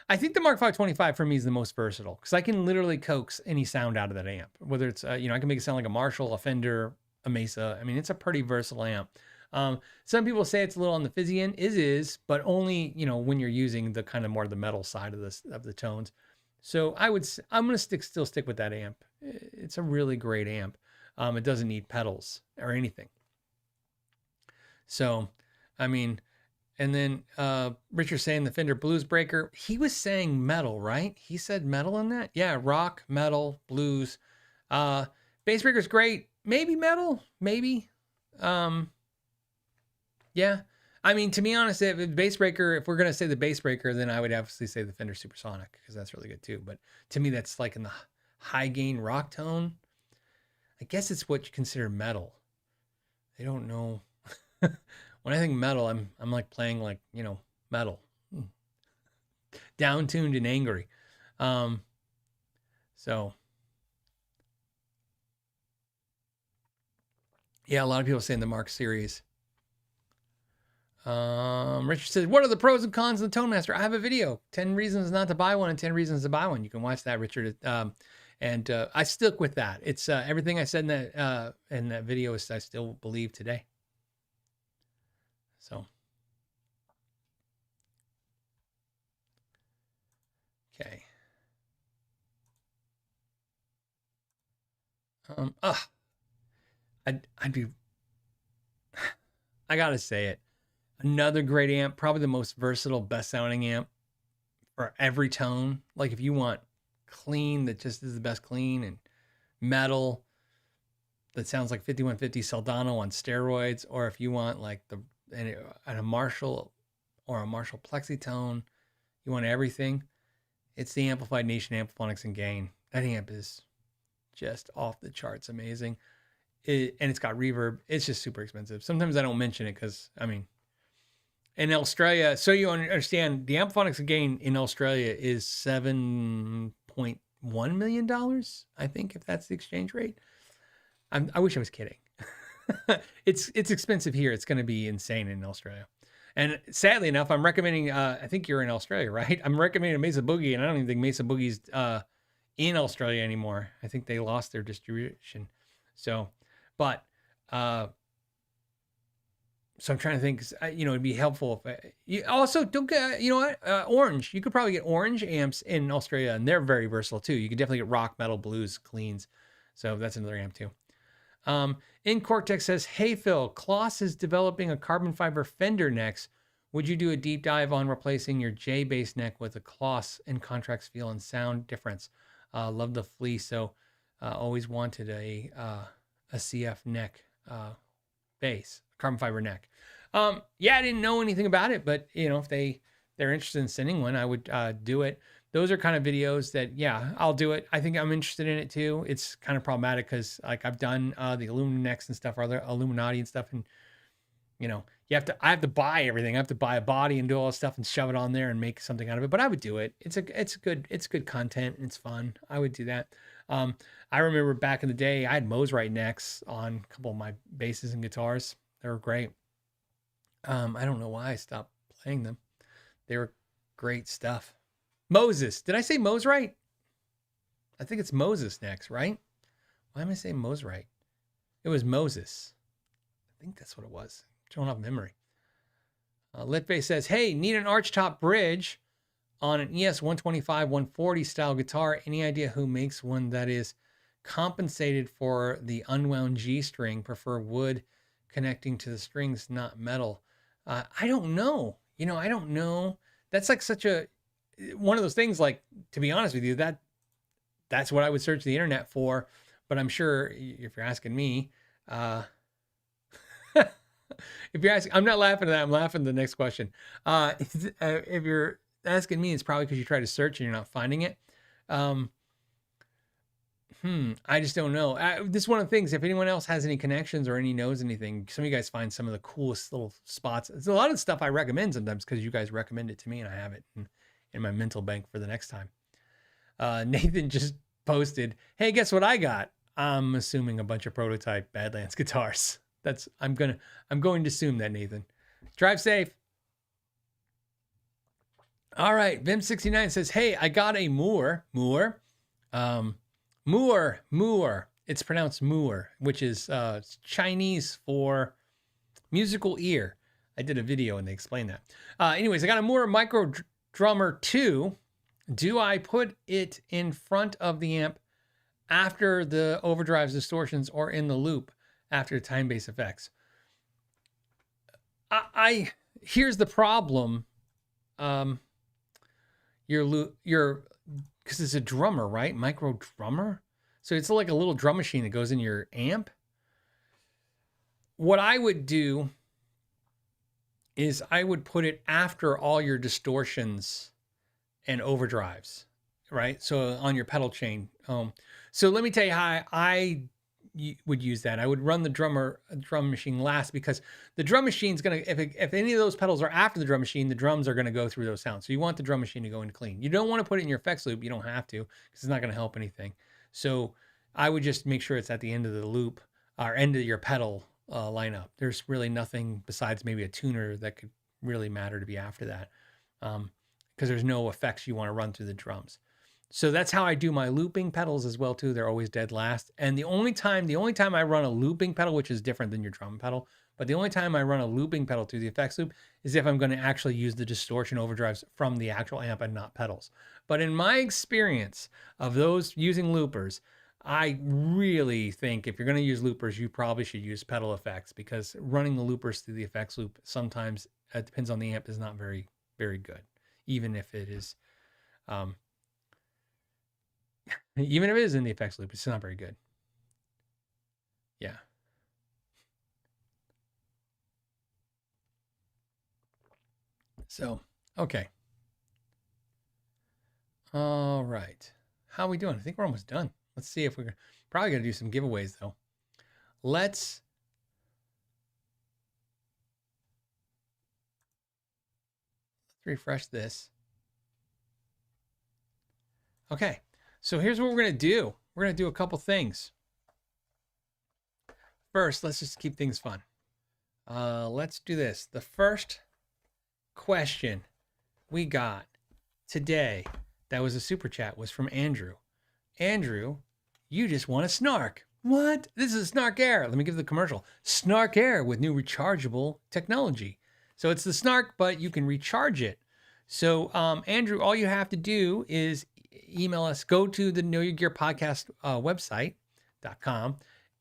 I think the Mark 525 for me is the most versatile because I can literally coax any sound out of that amp. Whether it's, I can make it sound like a Marshall, a Fender, a Mesa. I mean, it's a pretty versatile amp. Some people say it's a little on the fizzy end. It is, but only, when you're using the kind of more the metal side of the tones. So I'm going to still stick with that amp. It's a really great amp. It doesn't need pedals or anything. So, I mean, and then Richard's saying the Fender Blues Breaker. He was saying metal, right? He said metal in that? Yeah, rock, metal, blues. Bass Breaker's great. Maybe metal, maybe. Yeah. I mean, to be honest, if Bass Breaker, if we're going to say the Bass Breaker, then I would obviously say the Fender Supersonic, because that's really good too. But to me, that's like in the high gain rock tone. I guess it's what you consider metal. I don't know. When I think metal, I'm like playing like, you know, metal. Down-tuned and angry. So yeah, a lot of people saying the Mark series. Richard says, what are the pros and cons of the Tone Master? I have a video, 10 reasons not to buy one and 10 reasons to buy one. You can watch that, Richard. And I stick with that. It's everything I said in that video is I still believe today. So, okay. I'd be, I gotta say it. Another great amp, probably the most versatile, best sounding amp for every tone. Like if you want clean, that just is the best clean, and metal that sounds like 5150 Soldano on steroids, or if you want like a Marshall or a Marshall Plexitone, you want everything. It's the Amplified Nation Amplifonics and Gain. That amp is just off the charts amazing. And it's got reverb. It's just super expensive. Sometimes I don't mention it because, I mean, in Australia, so you understand, the Amplifonics and Gain in Australia is $7.1 million, I think, if that's the exchange rate. I wish I was kidding. It's expensive here. It's going to be insane in Australia. And sadly enough, I'm recommending, I think you're in Australia, right? I'm recommending Mesa Boogie, and I don't even think Mesa Boogie's in Australia anymore. I think they lost their distribution. So, but, so I'm trying to think, you know, it'd be helpful if you also don't get, you know what, Orange. You could probably get Orange amps in Australia, and they're very versatile too. You could definitely get rock, metal, blues, cleans. So that's another amp too. In Cortex says, hey Phil, Kloss is developing a carbon fiber Fender necks. Would you do a deep dive on replacing your J bass neck with a Kloss and contracts feel and sound difference? Love the fleece, so always wanted a CF neck bass, carbon fiber neck. Yeah, I didn't know anything about it, but you know, if they're interested in sending one, I would do it. Those are kind of videos that, yeah, I'll do it. I think I'm interested in it too. It's kind of problematic because like I've done the aluminum necks and stuff, or other Illuminati and stuff, and you know, I have to buy everything. I have to buy a body and do all this stuff and shove it on there and make something out of it. But I would do it. It's good content and it's fun. I would do that. I remember back in the day, I had Mosrite necks on a couple of my basses and guitars. They were great. I don't know why I stopped playing them. They were great stuff. Moses. Did I say Mosrite? I think it's Moses next, right? Why am I saying Mosrite? It was Moses. I think that's what it was. I'm going off memory. Litbay says, hey, need an archtop bridge on an ES 125, 140 style guitar. Any idea who makes one that is compensated for the unwound G string? Prefer wood connecting to the strings, not metal. I don't know. You know, I don't know. That's like one of those things, like, to be honest with you, that's what I would search the internet for. But I'm sure if you're asking me, if you're asking, I'm not laughing at that. I'm laughing at the next question. If you're asking me, it's probably because you try to search and you're not finding it. I just don't know. This is one of the things, if anyone else has any connections or any knows anything, some of you guys find some of the coolest little spots. It's a lot of stuff I recommend sometimes because you guys recommend it to me and I have it in my mental bank for the next time. Nathan just posted, hey, guess what I got? I'm assuming a bunch of prototype Badlands guitars. I'm going to assume that, Nathan. Drive safe. All right. Vim69 says, hey, I got a Moore. It's pronounced Moore, which is Chinese for musical ear. I did a video and they explained that. Anyways, I got a Moore Micro Drummer 2. Do I put it in front of the amp after the overdrives, distortions, or in the loop after time-based effects. I here's the problem. You're because it's a drummer, right? Micro drummer. So it's like a little drum machine that goes in your amp. What I would do is I would put it after all your distortions and overdrives, right? So on your pedal chain. So let me tell you how I would use that. I would run the drum machine last, because the drum machine's gonna, if any of those pedals are after the drum machine, the drums are gonna go through those sounds. So you want the drum machine to go in clean. You don't want to put it in your effects loop. You don't have to, because it's not gonna help anything. So I would just make sure it's at the end of the loop or end of your pedal lineup. There's really nothing besides maybe a tuner that could really matter to be after that, because there's no effects you want to run through the drums. So that's how I do my looping pedals as well too. They're always dead last. And the only time I run a looping pedal, which is different than your drum pedal, but the only time I run a looping pedal through the effects loop is if I'm going to actually use the distortion overdrives from the actual amp and not pedals. But in my experience of those using loopers, I really think if you're going to use loopers, you probably should use pedal effects, because running the loopers through the effects loop sometimes, it depends on the amp, is not very, very good. Even if it is, even if it is in the effects loop, it's not very good. Yeah. So, okay. All right. How are we doing? I think we're almost done. Let's see if we're probably going to do some giveaways though. Let's refresh this. Okay. So here's what we're going to do. We're going to do a couple things. First, let's just keep things fun. Let's do this. The first question we got today that was a super chat was from Andrew. Andrew, you just want a Snark. What? This is a Snark Air. Let me give the commercial. Snark Air with new rechargeable technology. So it's the Snark, but you can recharge it. So Andrew, all you have to do is email us. Go to the Know Your Gear podcast website.com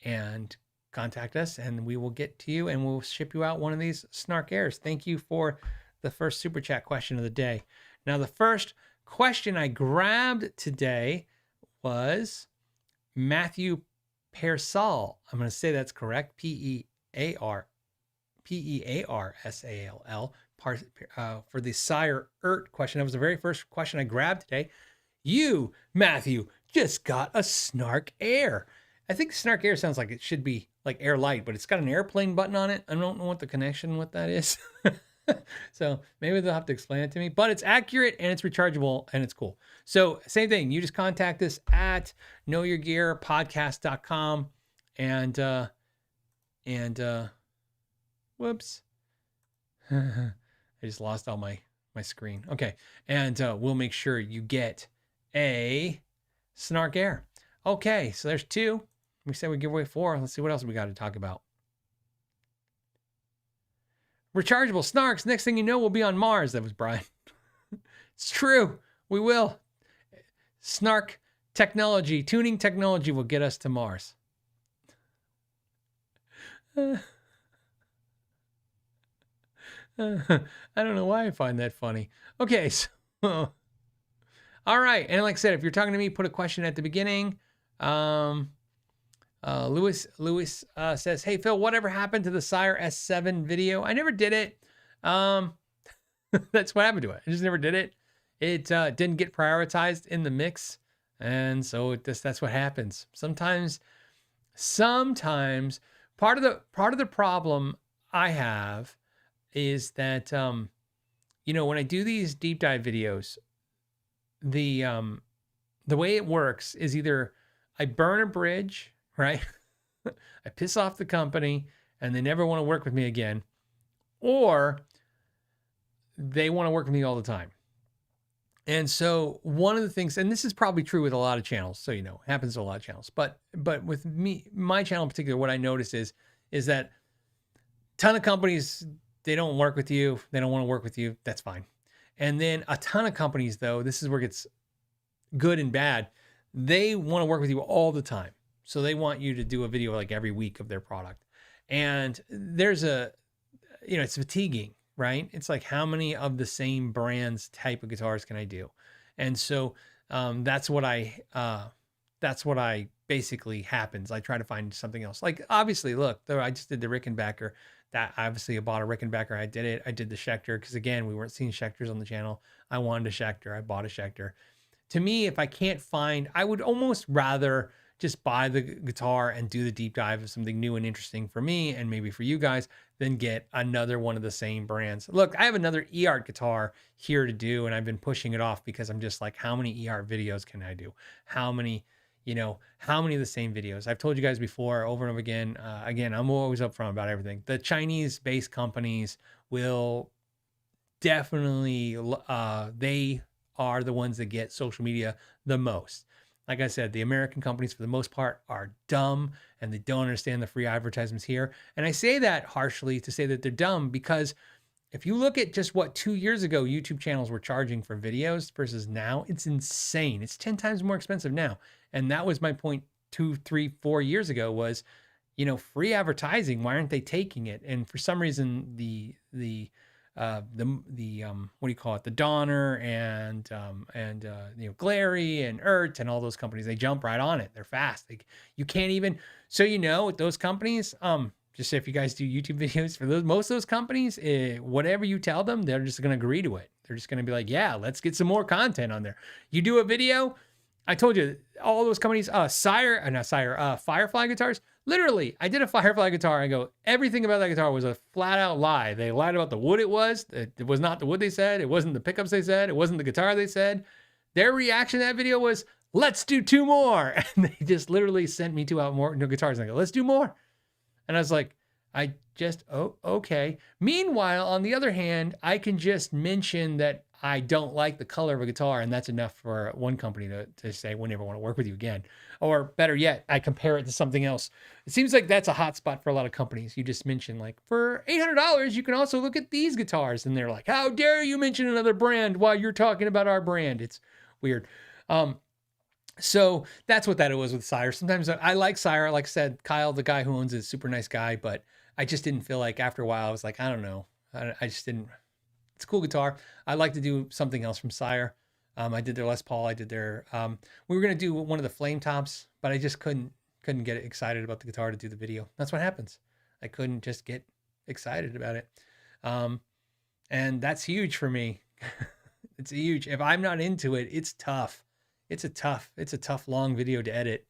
and contact us, and we will get to you and we'll ship you out one of these Snark Airs. Thank you for the first super chat question of the day. Now, the first question I grabbed today was Matthew Pearsall. I'm going to say that's correct. Pearsall for the Sire Eart question. That was the very first question I grabbed today. You, Matthew, just got a Snark Air. I think Snark Air sounds like it should be like Air Light, but it's got an airplane button on it. I don't know what the connection with that is. So maybe they'll have to explain it to me, but it's accurate and it's rechargeable and it's cool. So same thing. You just contact us at knowyourgearpodcast.com and whoops. I just lost all my screen. Okay. And we'll make sure you get a Snark Air. Okay. So there's two. We said we give away 4. Let's see what else we got to talk about. Rechargeable Snarks. Next thing you know, we'll be on Mars. That was Brian. It's true. We will. Snark technology, tuning technology will get us to Mars. I don't know why I find that funny. Okay, so all right. And like I said, if you're talking to me, put a question at the beginning. Lewis says, hey, Phil, whatever happened to the Sire S7 video? I never did it. That's what happened to it. I just never did it. It didn't get prioritized in the mix. And so that's what happens. Sometimes part of the problem I have is that, when I do these deep dive videos, the way it works is either I burn a bridge, right? I piss off the company and they never want to work with me again, or they want to work with me all the time. And so one of the things, and this is probably true with a lot of channels, so it happens to a lot of channels, but with me, my channel in particular, what I notice is that a ton of companies, they don't work with you, they don't want to work with you, that's fine. And then a ton of companies, though, this is where it gets good and bad, they want to work with you all the time. So they want you to do a video like every week of their product. And there's it's fatiguing, right? It's like, how many of the same brands type of guitars can I do? And so that's what I basically happens. I try to find something else. Like, obviously, look, I just did the Rickenbacker. That obviously I bought a Rickenbacker. I did it. I did the Schecter because, again, we weren't seeing Schecters on the channel. I wanted a Schecter. I bought a Schecter. To me, if I can't find, I would almost rather just buy the guitar and do the deep dive of something new and interesting for me and maybe for you guys than get another one of the same brands. Look, I have another Eart guitar here to do, and I've been pushing it off because I'm just like, how many Eart videos can I do? How many of the same videos? I've told you guys before, over and over again. Again, I'm always upfront about everything. The Chinese-based companies will definitely, they are the ones that get social media the most. Like I said, the American companies, for the most part, are dumb and they don't understand the free advertisements here. And I say that harshly to say that they're dumb because if you look at just what 2 years ago YouTube channels were charging for videos versus now, it's insane. It's 10 times more expensive now. And that was my point 2, 3, 4 years ago was, free advertising. Why aren't they taking it? And for some reason, the what do you call it? The Donner and Glary and Eart and all those companies, they jump right on it. They're fast. You can't even, with those companies, just if you guys do YouTube videos for most of those companies, whatever you tell them, they're just going to agree to it. They're just going to be like, yeah, let's get some more content on there. You do a video. I told you all those companies, Firefly guitars. Literally, I did a Firefly guitar. I go, everything about that guitar was a flat out lie. They lied about the wood it was. It was not the wood they said. It wasn't the pickups they said. It wasn't the guitar they said. Their reaction to that video was, let's do 2 more. And they just literally sent me 2 more guitars. And I go, let's do more. And I was like, okay. Meanwhile, on the other hand, I can just mention that I don't like the color of a guitar, and that's enough for one company to say, we never want to work with you again. Or better yet, I compare it to something else. It seems like that's a hot spot for a lot of companies. You just mention, like, for $800, you can also look at these guitars. And they're like, how dare you mention another brand while you're talking about our brand? It's weird. So that's what that was with Sire. Sometimes I like Sire. Like I said, Kyle, the guy who owns it, is a super nice guy, but I just didn't feel like, after a while, I was like, I don't know. I just didn't. It's a cool guitar. I'd like to do something else from Sire. I did their Les Paul. I did their, we were going to do one of the flame tops, but I just couldn't get excited about the guitar to do the video. That's what happens. I couldn't just get excited about it. And that's huge for me. It's huge. If I'm not into it, it's tough. It's a tough long video to edit.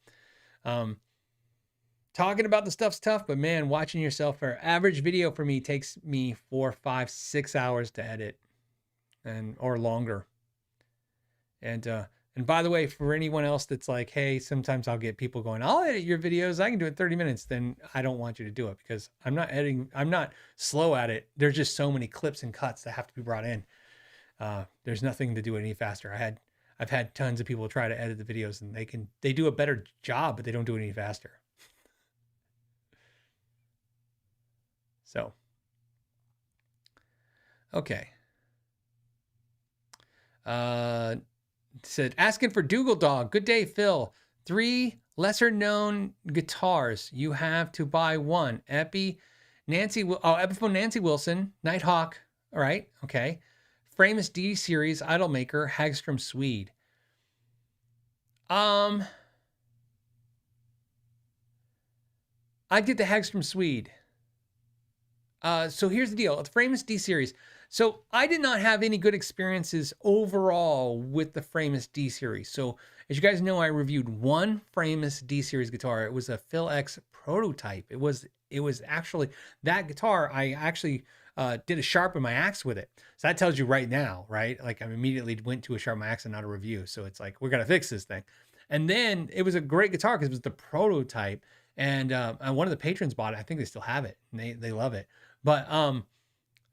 Talking about the stuff's tough, but man, watching yourself, for average video for me takes me 4, 5, 6 hours to edit, or longer. And by the way, for anyone else that's like, hey, sometimes I'll get people going, I'll edit your videos, I can do it in 30 minutes. Then I don't want you to do it, because I'm not editing. I'm not slow at it. There's just so many clips and cuts that have to be brought in. There's nothing to do it any faster. I've had tons of people try to edit the videos, and they do a better job, but they don't do it any faster. So, okay. Said, asking for Dougal Dog. Good day, Phil. 3 lesser known guitars. You have to buy one. Epiphone Nancy Wilson, Nighthawk. All right. Okay. Framus D series, Idolmaker, Hagstrum Swede. I did the Hagstrom Swede. So here's the deal. The Framus D series. So I did not have any good experiences overall with the Framus D series. So as you guys know, I reviewed one Framus D series guitar. It was a Phil X prototype. It was actually that guitar. I actually did a sharpen my axe with it. So that tells you right now, right? Like, I immediately went to a sharpen my axe and not a review. So it's like, we're going to fix this thing. And then it was a great guitar because it was the prototype. And one of the patrons bought it. I think they still have it. And they love it. But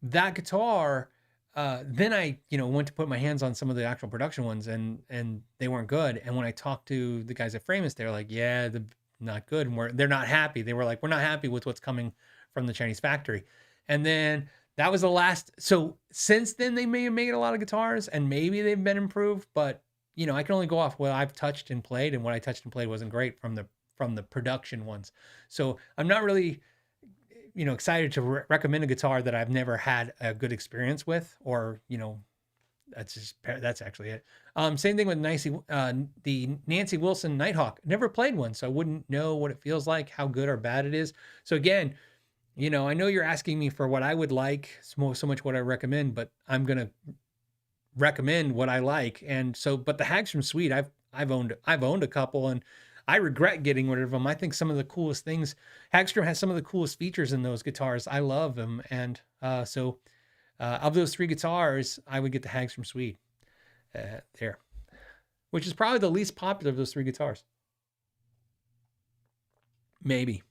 that guitar, then I went to put my hands on some of the actual production ones, and they weren't good. And when I talked to the guys at Framus, they're like, yeah, they're not good. And they're not happy. They were like, we're not happy with what's coming from the Chinese factory. And then that was the last. So since then, they may have made a lot of guitars, and maybe they've been improved, but you know, I can only go off what I've touched and played, and what I touched and played wasn't great from the production ones. So I'm not really, you know, excited to recommend a guitar that I've never had a good experience with, or, you know, that's actually it. Same thing with the Nancy Wilson Nighthawk. Never played one, so I wouldn't know what it feels like, how good or bad it is. So again, you know, I know you're asking me for what I would like, so much what I recommend, but I'm gonna recommend what I like. And so, but the Hagstrom Suite, I've owned a couple, and I regret getting rid of them. I think some of the coolest things, Hagstrom has some of the coolest features in those guitars. I love them, and so of those three guitars, I would get the Hagstrom Suite there, which is probably the least popular of those three guitars. Maybe.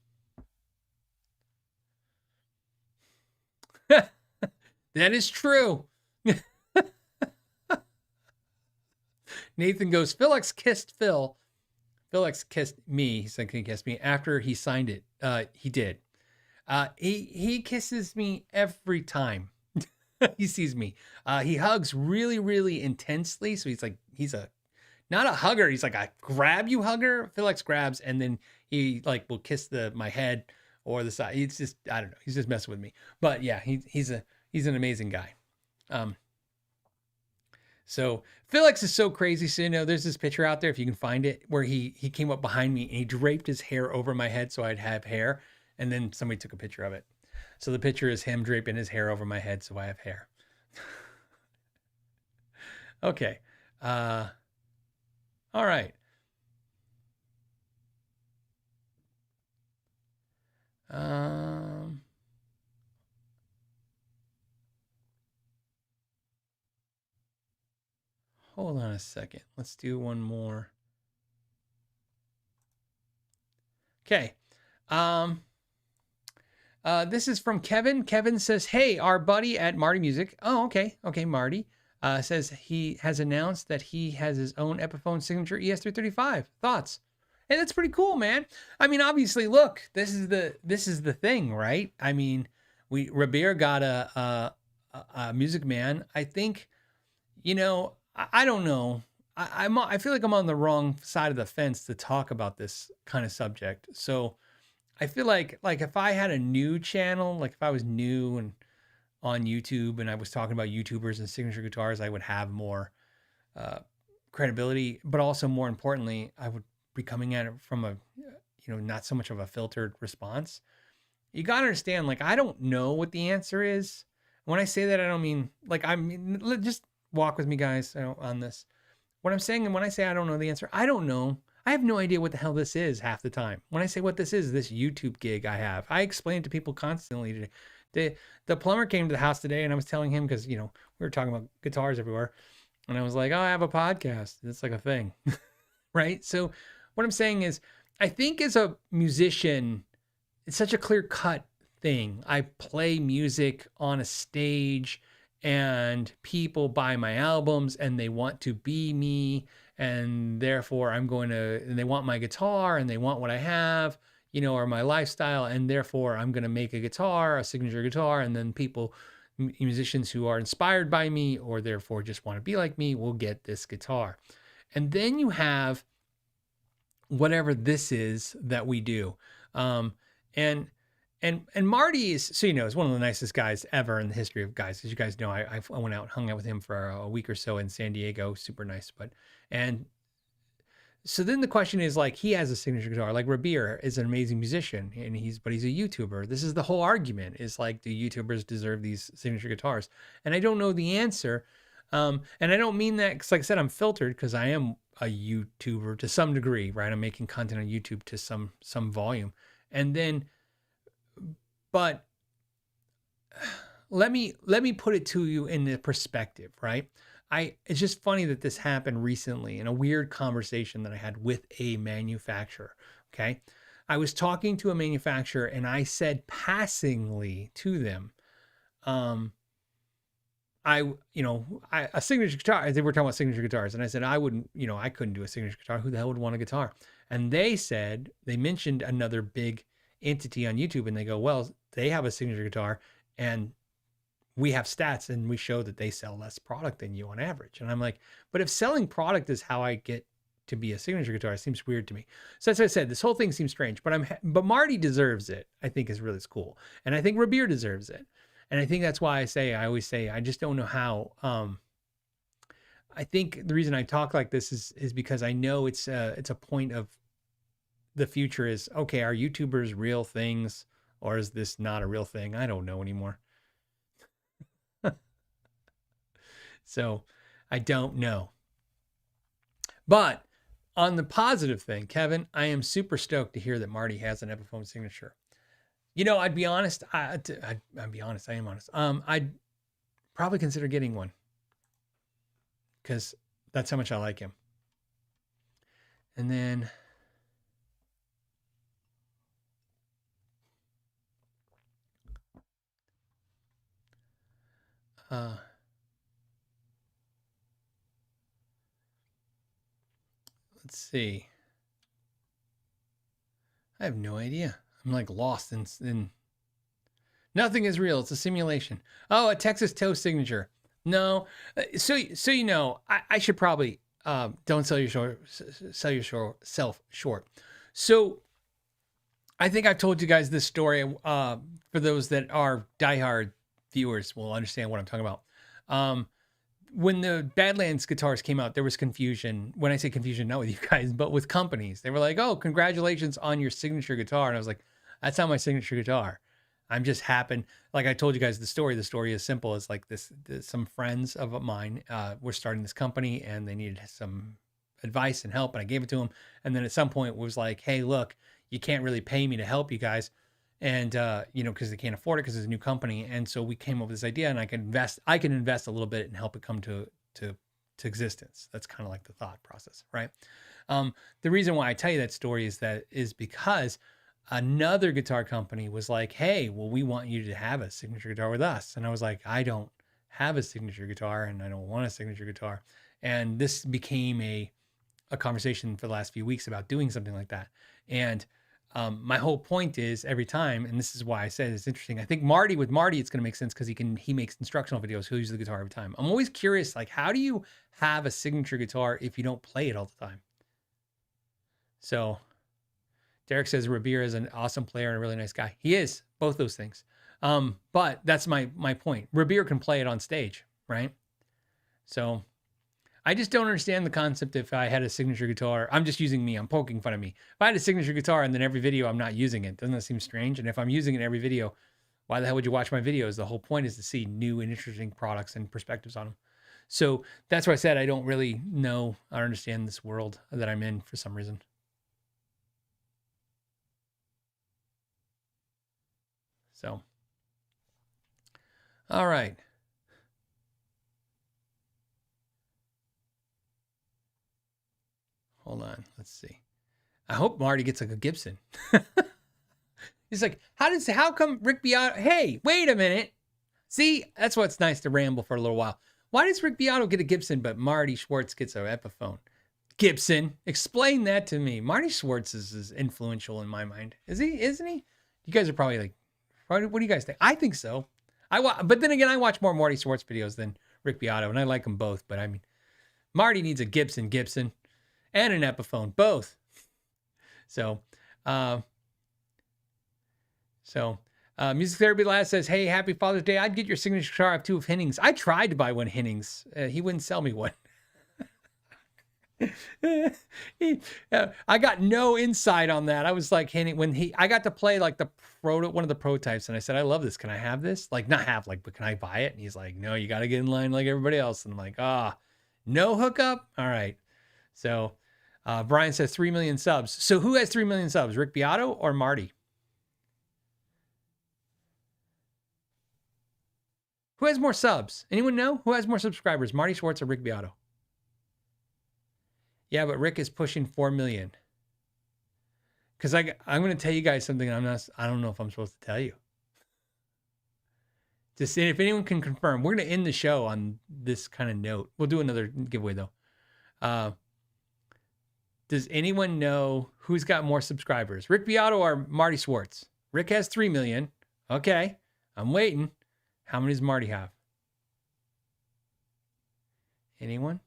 That is true. Nathan goes, Philix kissed Phil. Philix kissed me. He said, can he kiss me after he signed it? He did. He kisses me every time he sees me. He hugs really, really intensely. So he's not a hugger. He's like a grab you hugger. Philix grabs, and then he like will kiss my head or the side. It's just, I don't know. He's just messing with me. But yeah, he's an amazing guy. So Felix is so crazy. So, you know, there's this picture out there, if you can find it, where he came up behind me and he draped his hair over my head so I'd have hair. And then somebody took a picture of it. So the picture is him draping his hair over my head so I have hair. Okay. All right. Hold on a second. Let's do one more. Okay. This is from Kevin. Kevin says, hey, our buddy at Marty Music. Oh, okay. Okay, Marty. Says he has announced that he has his own Epiphone signature ES335. Thoughts? And that's pretty cool, man. I mean, obviously, look, this is the thing, right? I mean, Rabir got a Music Man. I think, you know, I don't know. I feel like I'm on the wrong side of the fence to talk about this kind of subject. So I feel like if I had a new channel, like if I was new and on YouTube and I was talking about YouTubers and signature guitars, I would have more credibility, but also more importantly, I would be coming at it from a, you know, not so much of a filtered response. You got to understand, like, I don't know what the answer is. When I say that, I don't mean like, I mean, just walk with me, guys, on this. What I'm saying, and when I say I don't know the answer, I don't know. I have no idea what the hell this is half the time. When I say what this is, this YouTube gig I have, I explain it to people constantly. The plumber came to the house today, and I was telling him, because, you know, we were talking about guitars everywhere, and I was like, oh, I have a podcast. It's like a thing, right? So what I'm saying is, I think as a musician, it's such a clear-cut thing. I play music on a stage, and people buy my albums and they want to be me, and therefore and they want my guitar and they want what I have, you know, or my lifestyle, and therefore I'm going to make a signature guitar, and then musicians who are inspired by me or therefore just want to be like me will get this guitar. And then you have whatever this is that we do. And Marty is, so, you know, is one of the nicest guys ever in the history of guys. As you guys know, I went out, hung out with him for a week or so in San Diego. Super nice. And so then the question is, like, he has a signature guitar. Like, Rabir is an amazing musician, and he's a YouTuber. This is the whole argument, is like, do YouTubers deserve these signature guitars? And I don't know the answer. And I don't mean that, because like I said, I'm filtered because I am a YouTuber to some degree, right? I'm making content on YouTube to some volume. And then, but let me put it to you in the perspective, right? It's just funny that this happened recently in a weird conversation that I had with a manufacturer. Okay. I was talking to a manufacturer and I said passingly to them, a signature guitar, they were talking about signature guitars. And I said, I couldn't do a signature guitar. Who the hell would want a guitar? And they mentioned another big entity on YouTube, and they go, well, they have a signature guitar, and we have stats and we show that they sell less product than you on average. And I'm like, but if selling product is how I get to be a signature guitar, it seems weird to me. So that's what I said. This whole thing seems strange, but Marty deserves it. I think is really cool. And I think Rabir deserves it. And I think that's why I always say, I just don't know how. I think the reason I talk like this is because I know it's a point of the future is, okay, are YouTubers real things or is this not a real thing? I don't know anymore. So I don't know. But on the positive thing, Kevin, I am super stoked to hear that Marty has an Epiphone signature. You know, I'd be honest. I'd be honest. I am honest. I'd probably consider getting one because that's how much I like him. And then let's see. I have no idea. I'm like lost in nothing is real. It's a simulation. Oh, a Texas toe signature. No. So you know, I should probably don't sell yourself short. So I think I've told you guys this story. For those that are diehard viewers will understand what I'm talking about. When the Badlands guitars came out, there was confusion. When I say confusion, not with you guys, but with companies. They were like, oh, congratulations on your signature guitar. And I was like, that's not my signature guitar. I'm just like I told you guys the story. The story is simple. It's like some friends of mine were starting this company and they needed some advice and help. And I gave it to them. And then at some point it was like, hey, look, you can't really pay me to help you guys. And, you know, because they can't afford it because it's a new company. And so we came up with this idea and I can invest a little bit and help it come to existence. That's kind of like the thought process, right? The reason why I tell you that story is because another guitar company was like, hey, well, we want you to have a signature guitar with us. And I was like, I don't have a signature guitar and I don't want a signature guitar. And this became a conversation for the last few weeks about doing something like that. And my whole point is every time, and this is why I said it's interesting. I think with Marty, it's going to make sense because he makes instructional videos. He'll use the guitar every time. I'm always curious, like, how do you have a signature guitar if you don't play it all the time? So Derek says Rabir is an awesome player and a really nice guy. He is both those things. But that's my point. Rabir can play it on stage, right? So I just don't understand the concept. If I had a signature guitar, I'm just using me, I'm poking fun of me. If I had a signature guitar and then every video I'm not using it, doesn't that seem strange? And if I'm using it in every video, why the hell would you watch my videos? The whole point is to see new and interesting products and perspectives on them. So that's why I said I don't really know or understand this world that I'm in for some reason. So, all right. Hold on. Let's see. I hope Marty gets like a Gibson. He's like, how come Rick Beato? Hey, wait a minute. See, that's what's nice to ramble for a little while. Why does Rick Beato get a Gibson, but Marty Schwartz gets an Epiphone? Gibson, explain that to me. Marty Schwartz is influential in my mind. Isn't he? You guys are probably like, what do you guys think? I think so. But then again, I watch more Marty Schwartz videos than Rick Beato, and I like them both. But I mean, Marty needs a Gibson, and an Epiphone, both. So, Music Therapy Lad says, hey, happy Father's Day. I'd get your signature guitar. I have two of Henning's. I tried to buy one Henning's. He wouldn't sell me one. I got no insight on that. I was like, Henning, I got to play like one of the prototypes, and I said, I love this. Can I have this? Like, not have, like, but can I buy it? And he's like, no, you got to get in line like everybody else. And I'm like, no hookup? All right. So, Brian says 3 million subs. So who has 3 million subs? Rick Beato or Marty? Who has more subs? Anyone know? Who has more subscribers? Marty Schwartz or Rick Beato? Yeah, but Rick is pushing 4 million. Because I'm going to tell you guys something I don't know if I'm supposed to tell you. Just if anyone can confirm, we're going to end the show on this kind of note. We'll do another giveaway though. Does anyone know who's got more subscribers? Rick Beato or Marty Schwartz? Rick has 3 million. Okay, I'm waiting. How many does Marty have? Anyone?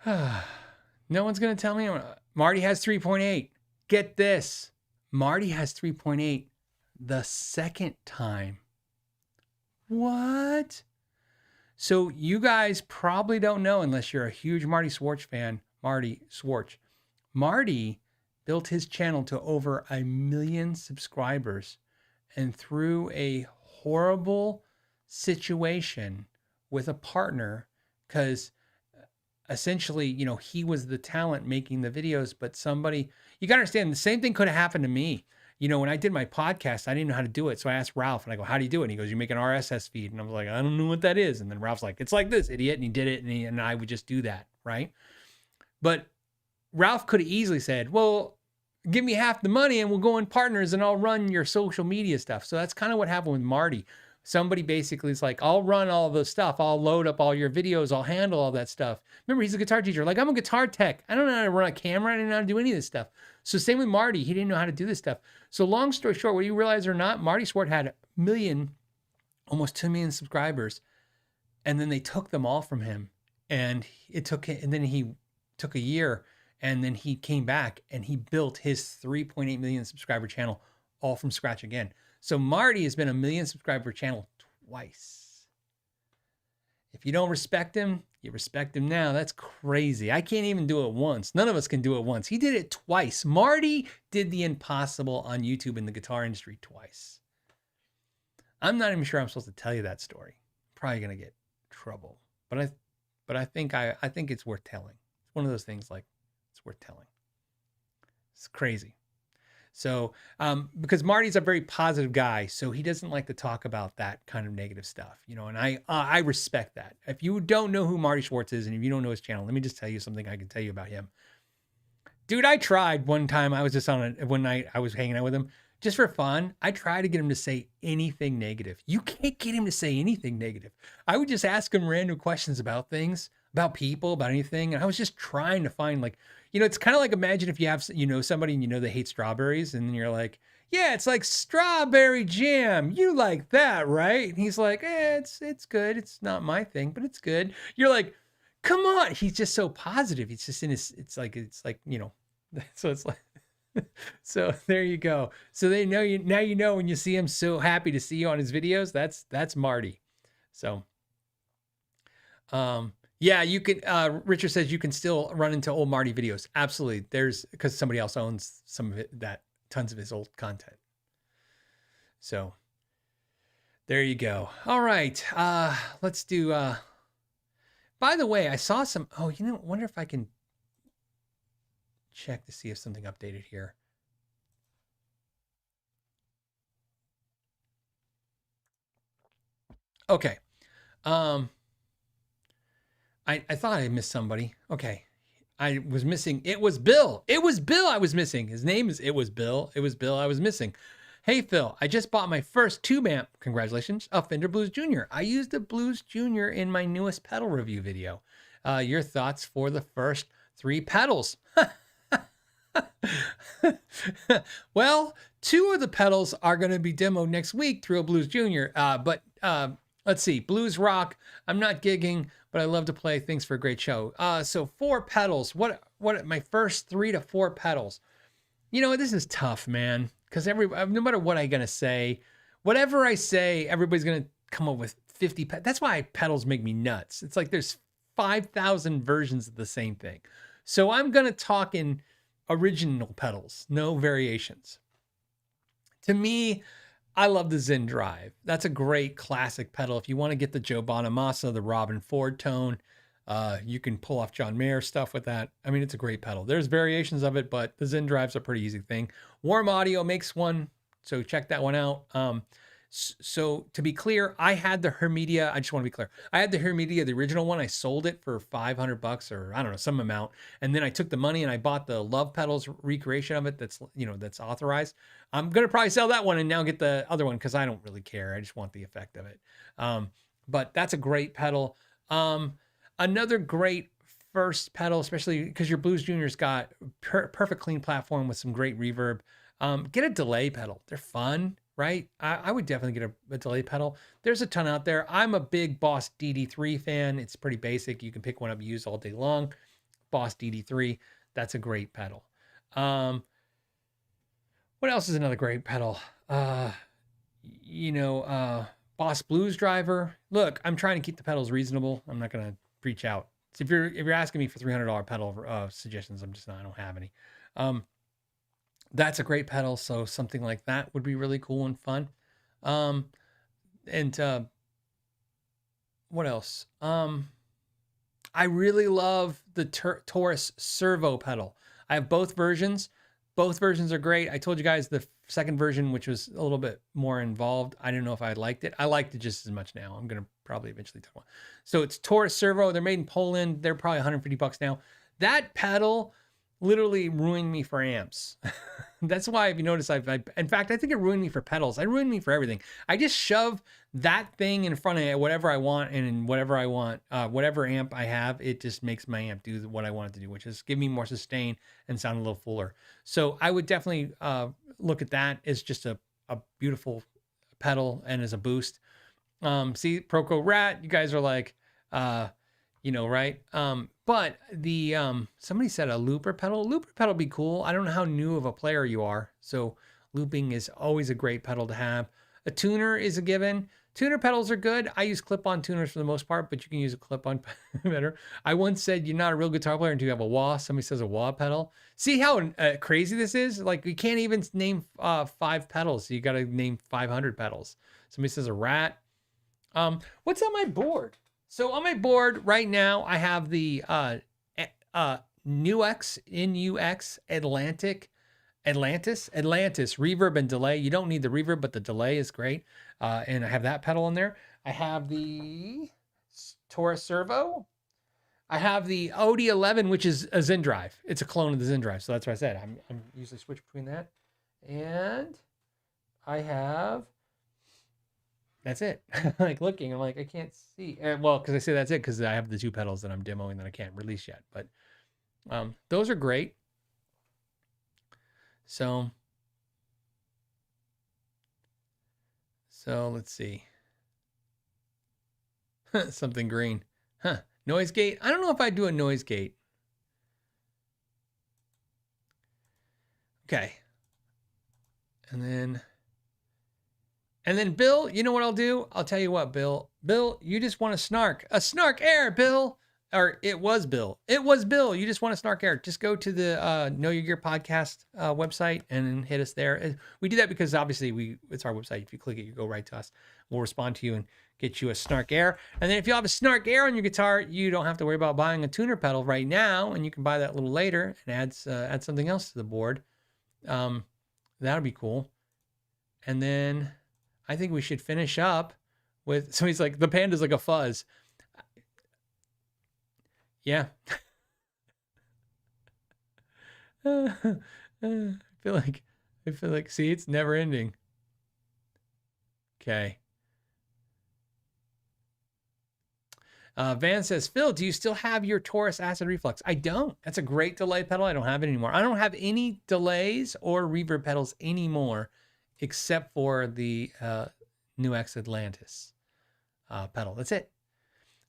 No one's going to tell me. Marty has 3.8. Get this. Marty has 3.8 the second time. What? So you guys probably don't know unless you're a huge Marty Schwartz fan. Marty Schwartz. Marty built his channel to over 1 million subscribers, and through a horrible situation with a partner, because essentially, you know, he was the talent making the videos, but somebody, you got to understand, the same thing could have happened to me. You know, when I did my podcast, I didn't know how to do it. So I asked Ralph and I go, how do you do it? And he goes, you make an RSS feed. And I was like, I don't know what that is. And then Ralph's like, it's like this, idiot. And he did it. And I would just do that. Right. But Ralph could have easily said, well, give me half the money and we'll go in partners and I'll run your social media stuff. So that's kind of what happened with Marty. Somebody basically is like, I'll run all the stuff. I'll load up all your videos. I'll handle all that stuff. Remember, he's a guitar teacher. Like, I'm a guitar tech. I don't know how to run a camera. I don't know how to do any of this stuff. So same with Marty. He didn't know how to do this stuff. So long story short, whether you realize it or not, Marty Schwartz had 1 million, almost 2 million subscribers. And then they took them all from him. And then he took a year, and then he came back and he built his 3.8 million subscriber channel all from scratch again. So Marty has been a 1 million subscriber channel twice. If you don't respect him, you respect him now. That's crazy. I can't even do it once. None of us can do it once. He did it twice. Marty did the impossible on YouTube in the guitar industry twice. I'm not even sure I'm supposed to tell you that story. I'm probably gonna get trouble. But I think it's worth telling. It's one of those things like it's worth telling. It's crazy. So, because Marty's a very positive guy, so he doesn't like to talk about that kind of negative stuff, you know, and I respect that. If you don't know who Marty Schwartz is and if you don't know his channel, let me just tell you something I can tell you about him. Dude, I tried one time. I was just one night I was hanging out with him just for fun. I tried to get him to say anything negative. You can't get him to say anything negative. I would just ask him random questions about things, about people, about anything. And I was just trying to find, like, you know, it's kind of like, imagine if you have, you know, somebody and you know they hate strawberries, and then you're like, yeah, it's like strawberry jam. You like that, right? And he's like, it's good. It's not my thing, but it's good. You're like, come on. He's just so positive. He's just in his, it's like, you know, so it's like, so there you go. So they know you, now you know when you see him so happy to see you on his videos, that's Marty. So, yeah, you can, Richard says you can still run into old Marty videos. Absolutely. Because somebody else owns some of it, tons of his old content. So there you go. All right. Let's do, by the way, I saw wonder if I can check to see if something updated here. Okay. I thought I missed somebody. Okay. I was missing. It was Bill. It was Bill I was missing. His name is, it was Bill. It was Bill I was missing. Hey, Phil, I just bought my first tube amp. Congratulations. A Fender Blues Jr. I used a Blues Jr. in my newest pedal review video. Your thoughts for the first 3 pedals? Well, 2 of the pedals are going to be demoed next week through a Blues Jr. But let's see. Blues rock. I'm not gigging, but I love to play. Thanks for a great show. So 4 pedals. What my first 3 to 4 pedals? You know, this is tough, man. Because no matter what I'm gonna say, whatever I say, everybody's gonna come up with 50. That's why pedals make me nuts. It's like there's 5,000 versions of the same thing. So I'm gonna talk in original pedals, no variations. To me, I love the Zen Drive. That's a great classic pedal. If you want to get the Joe Bonamassa, the Robin Ford tone, you can pull off John Mayer stuff with that. I mean, it's a great pedal. There's variations of it, but the Zen Drive's a pretty easy thing. Warm Audio makes one, so check that one out. So to be clear, I had the Hermedia. I just want to be clear. I had the Hermedia, the original one. I sold it for $500 or I don't know, some amount. And then I took the money and I bought the Love Pedals recreation of it. That's, you know, that's authorized. I'm going to probably sell that one and now get the other one because I don't really care. I just want the effect of it. But that's a great pedal. Another great first pedal, especially because your Blues Junior's got perfect clean platform with some great reverb. Get a delay pedal. They're fun, right? I would definitely get a delay pedal. There's a ton out there. I'm a big Boss DD3 fan. It's pretty basic. You can pick one up and use all day long. Boss DD3, that's a great pedal. What else is another great pedal? Boss Blues Driver. Look, I'm trying to keep the pedals reasonable. I'm not gonna preach out. So if you're asking me for $300 pedal suggestions, I don't have any. That's a great pedal. So something like that would be really cool and fun. And what else? I really love the Taurus servo pedal. I have both versions. Both versions are great. I told you guys the second version, which was a little bit more involved, I didn't know if I liked it. I liked it just as much now. I'm going to probably eventually talk about it. So it's Taurus servo. They're made in Poland. They're probably $150 now. That pedal literally ruined me for amps. That's why, if you notice, in fact, I think it ruined me for pedals. It ruined me for everything. I just shove that thing in front of whatever I want, and in whatever I want, whatever amp I have, it just makes my amp do what I want it to do, which is give me more sustain and sound a little fuller. So I would definitely look at that as just a beautiful pedal and as a boost. See, Proco Rat, you guys are like, right? But the somebody said a looper pedal. Looper pedal would be cool. I don't know how new of a player you are, so looping is always a great pedal to have. A tuner is a given. Tuner pedals are good. I use clip-on tuners for the most part, but you can use a clip-on better. I once said you're not a real guitar player until you have a wah. Somebody says a wah pedal. See how crazy this is? Like, you can't even name 5 pedals. You got to name 500 pedals. Somebody says a rat. What's on my board? So on my board right now, I have the NUX Atlantis reverb and delay. You don't need the reverb, but the delay is great. And I have that pedal in there. I have the Taurus servo. I have the OD11, which is a Zen drive. It's a clone of the Zen drive. So that's what I said. I'm usually switch between that. And I have... That's it. Like looking, I'm like, I can't see. Well, because I say that's it because I have the 2 pedals that I'm demoing that I can't release yet. But those are great. So let's see. Something green. Noise gate. I don't know if I'd do a noise gate. Okay. And then Bill, you know what I'll do? I'll tell you what, Bill. Bill, you just want to snark. A snark air, Bill. Or it was Bill. It was Bill. You just want to snark air. Just go to the Know Your Gear podcast website and hit us there. We do that because obviously it's our website. If you click it, you go right to us. We'll respond to you and get you a snark air. And then if you have a snark air on your guitar, you don't have to worry about buying a tuner pedal right now, and you can buy that a little later and add something else to the board. That'll be cool. And then I think we should finish up with, so he's like, the Panda's like a fuzz. Yeah. I feel like, see, it's never ending. Okay. Van says, Phil, do you still have your Taurus Acid Reflux? I don't. That's a great delay pedal. I don't have it anymore. I don't have any delays or reverb pedals anymore, except for the NUX Atlantis pedal. That's it.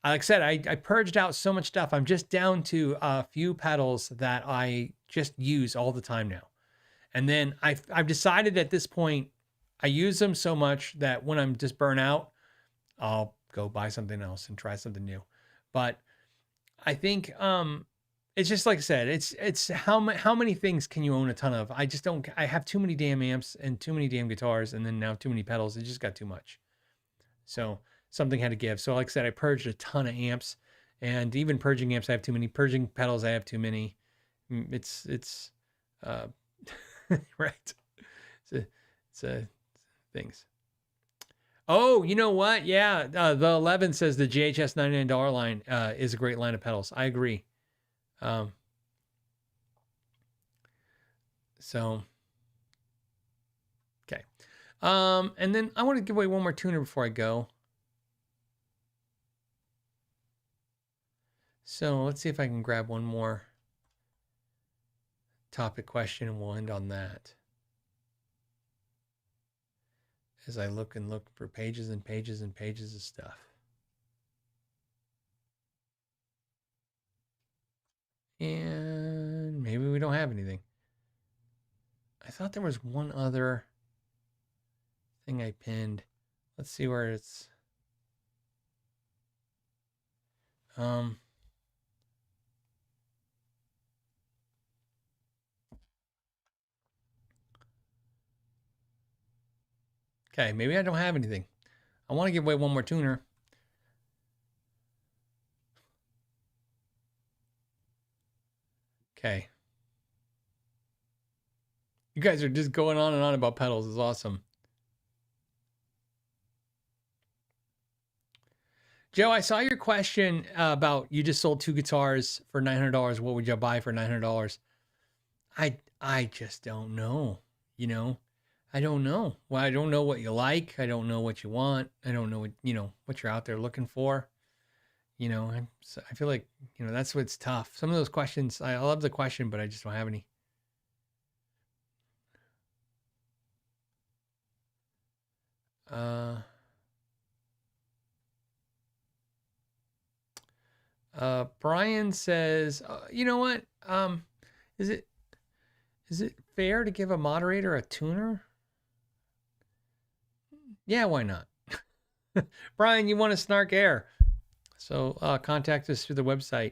Like I said, I purged out so much stuff. I'm just down to a few pedals that I just use all the time now. And then I've decided at this point, I use them so much that when I'm just burnt out, I'll go buy something else and try something new. But I think it's just like I said, it's how many things can you own a ton of? I have too many damn amps and too many damn guitars, and then now too many pedals. It just got too much. So something had to give. So like I said, I purged a ton of amps, and even purging amps, I have too many. Purging pedals, I have too many. It's right. It's things. Oh, you know what? Yeah, the 11 says the JHS $99 line is a great line of pedals. I agree. So, okay. And then I want to give away one more tuner before I go. So let's see if I can grab one more topic question and we'll end on that. as I look and look for pages and pages and pages of stuff. And maybe we don't have anything. I thought there was one other thing I pinned. Let's see where it's. Okay, maybe I don't have anything. I want to give away one more tuner. Okay. You guys are just going on and on about pedals. It's awesome. Joe, I saw your question about you just sold 2 guitars for $900. What would you buy for $900? I just don't know. You know, I don't know. Well, I don't know what you like. I don't know what you want. I don't know what what you're out there looking for. I feel like that's what's tough. Some of those questions, I love the question, but I just don't have any. Brian says, you know what? Is it fair to give a moderator a tuner? Yeah, why not? Brian, you want to snark air. So contact us through the website.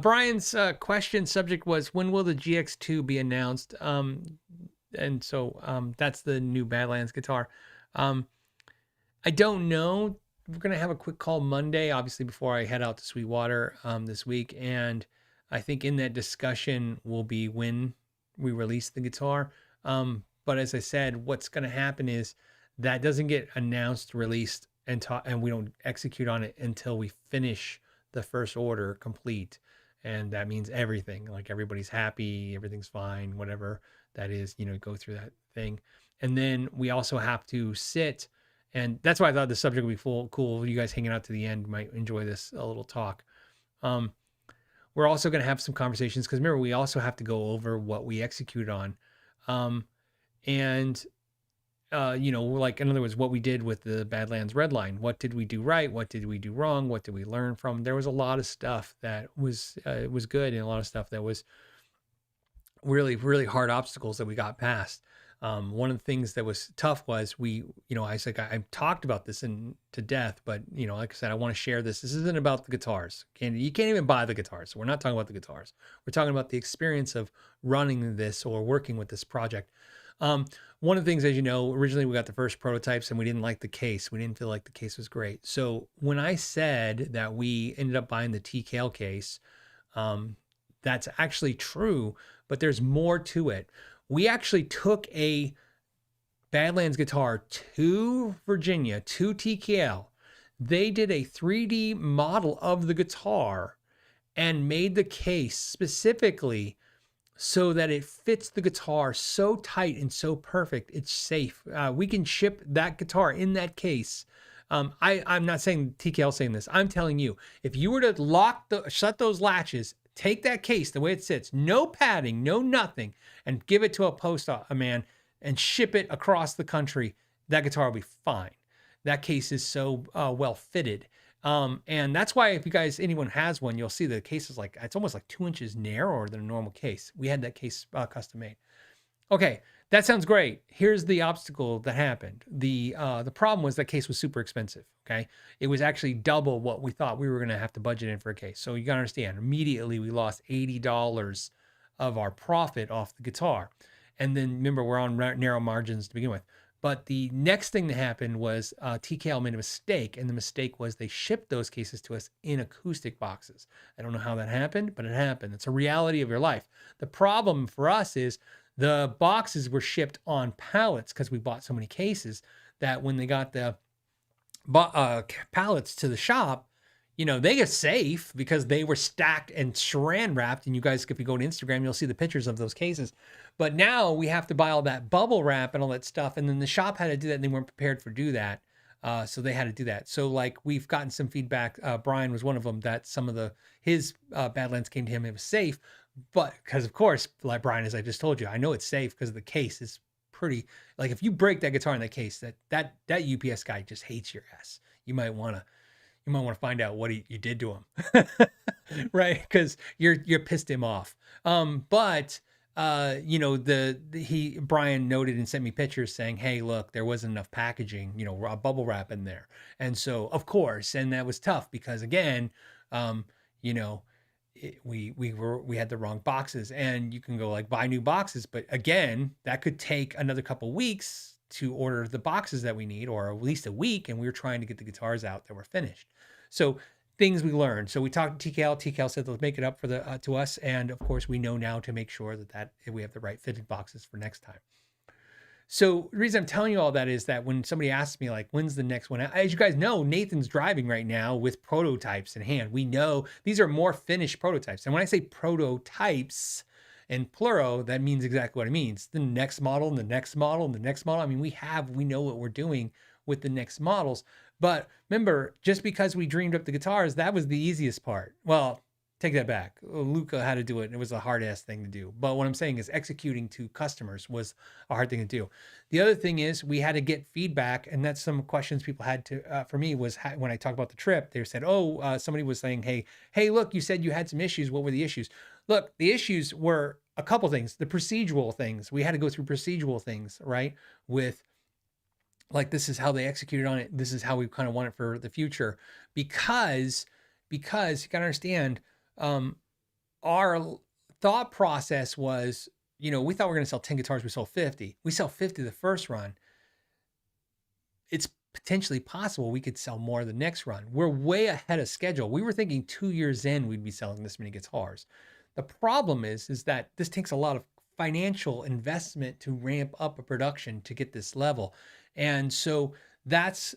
Brian's question subject was, when will the GX2 be announced? And so that's the new Badlands guitar. I don't know. We're going to have a quick call Monday, obviously, before I head out to Sweetwater this week. And I think in that discussion will be when we release the guitar. But as I said, what's going to happen is that doesn't get announced, released, and we don't execute on it until we finish the first order complete. And that means everything, like everybody's happy, everything's fine, whatever that is, go through that thing. And then we also have to sit. And that's why I thought the subject would be cool. You guys hanging out to the end might enjoy this a little talk. We're also going to have some conversations because remember, we also have to go over what we execute on. Like in other words, what we did with the Badlands Redline. What did we do right? What did we do wrong? What did we learn from? There was a lot of stuff that was good and a lot of stuff that was really, really hard obstacles that we got past. One of the things that was tough was I talked about this to death, but like I said, I want to share this. This isn't about the guitars. You can't even buy the guitars. So we're not talking about the guitars. We're talking about the experience of running this or working with this project. One of the things, as you know, originally we got the first prototypes and we didn't like the case. We didn't feel like the case was great. So when I said that we ended up buying the TKL case, that's actually true, but there's more to it. We actually took a Badlands guitar to Virginia, to TKL. They did a 3D model of the guitar and made the case specifically so that it fits the guitar so tight and so perfect, it's safe. We can ship that guitar in that case. I'm not saying TKL saying this. I'm telling you, if you were to shut those latches, take that case the way it sits, no padding, no nothing, and give it to a man and ship it across the country, that guitar will be fine. That case is so well fitted. And that's why if anyone has one, you'll see the case is it's almost like 2 inches narrower than a normal case. We had that case custom made. Okay, that sounds great. Here's the obstacle that happened. The problem was that case was super expensive. Okay, it was actually double what we thought we were going to have to budget in for a case. So you got to understand, immediately we lost $80 of our profit off the guitar. And then remember, we're on narrow margins to begin with. But the next thing that happened was TKL made a mistake, and the mistake was they shipped those cases to us in acoustic boxes. I don't know how that happened, but it happened. It's a reality of your life. The problem for us is the boxes were shipped on pallets because we bought so many cases that when they got the pallets to the shop, they get safe because they were stacked and saran wrapped. And you guys, if you go to Instagram, you'll see the pictures of those cases. But now we have to buy all that bubble wrap and all that stuff. And then the shop had to do that and they weren't prepared for do that. So they had to do that. So we've gotten some feedback. Brian was one of them that some of his Badlands came to him. It was safe, but because of course, like Brian, as I just told you, I know it's safe because the case is pretty, like if you break that guitar in that case, that UPS guy just hates your ass. You might want to find out what you did to him. Right? Because you're pissed him off. But you know, Brian noted and sent me pictures saying, hey, look, there wasn't enough packaging, you know, bubble wrap in there. And so of course, and that was tough because again, you know, we had the wrong boxes, and you can go like buy new boxes, but again, that could take another couple weeks to order the boxes that we need, or at least a week, and we were trying to get the guitars out that were finished. So things we learned. So we talked to TKL. TKL said they'll make it up for to us, and of course we know now to make sure that we have the right fitted boxes for next time. So the reason I'm telling you all that is that when somebody asks me like, when's the next one? As you guys know, Nathan's driving right now with prototypes in hand. We know these are more finished prototypes. And when I say prototypes in plural, that means exactly what it means. The next model and the next model and the next model. I mean, we know what we're doing with the next models. But remember, just because we dreamed up the guitars, that was the easiest part. Well, take that back. Luca had to do it, and it was a hard-ass thing to do. But what I'm saying is executing to customers was a hard thing to do. The other thing is we had to get feedback, and that's some questions people had to, for me, was when I talked about the trip, they said, somebody was saying, hey, look, you said you had some issues. What were the issues? Look, the issues were a couple things. The procedural things. We had to go through procedural things, right? With like, this is how they executed on it. This is how we kind of want it for the future. Because you got to understand, our thought process was, you know, we thought we were going to sell 10 guitars. We sold 50. We sell 50 the first run. It's potentially possible we could sell more the next run. We're way ahead of schedule. We were thinking 2 years in, we'd be selling this many guitars. The problem is that this takes a lot of financial investment to ramp up a production to get this level. And so that's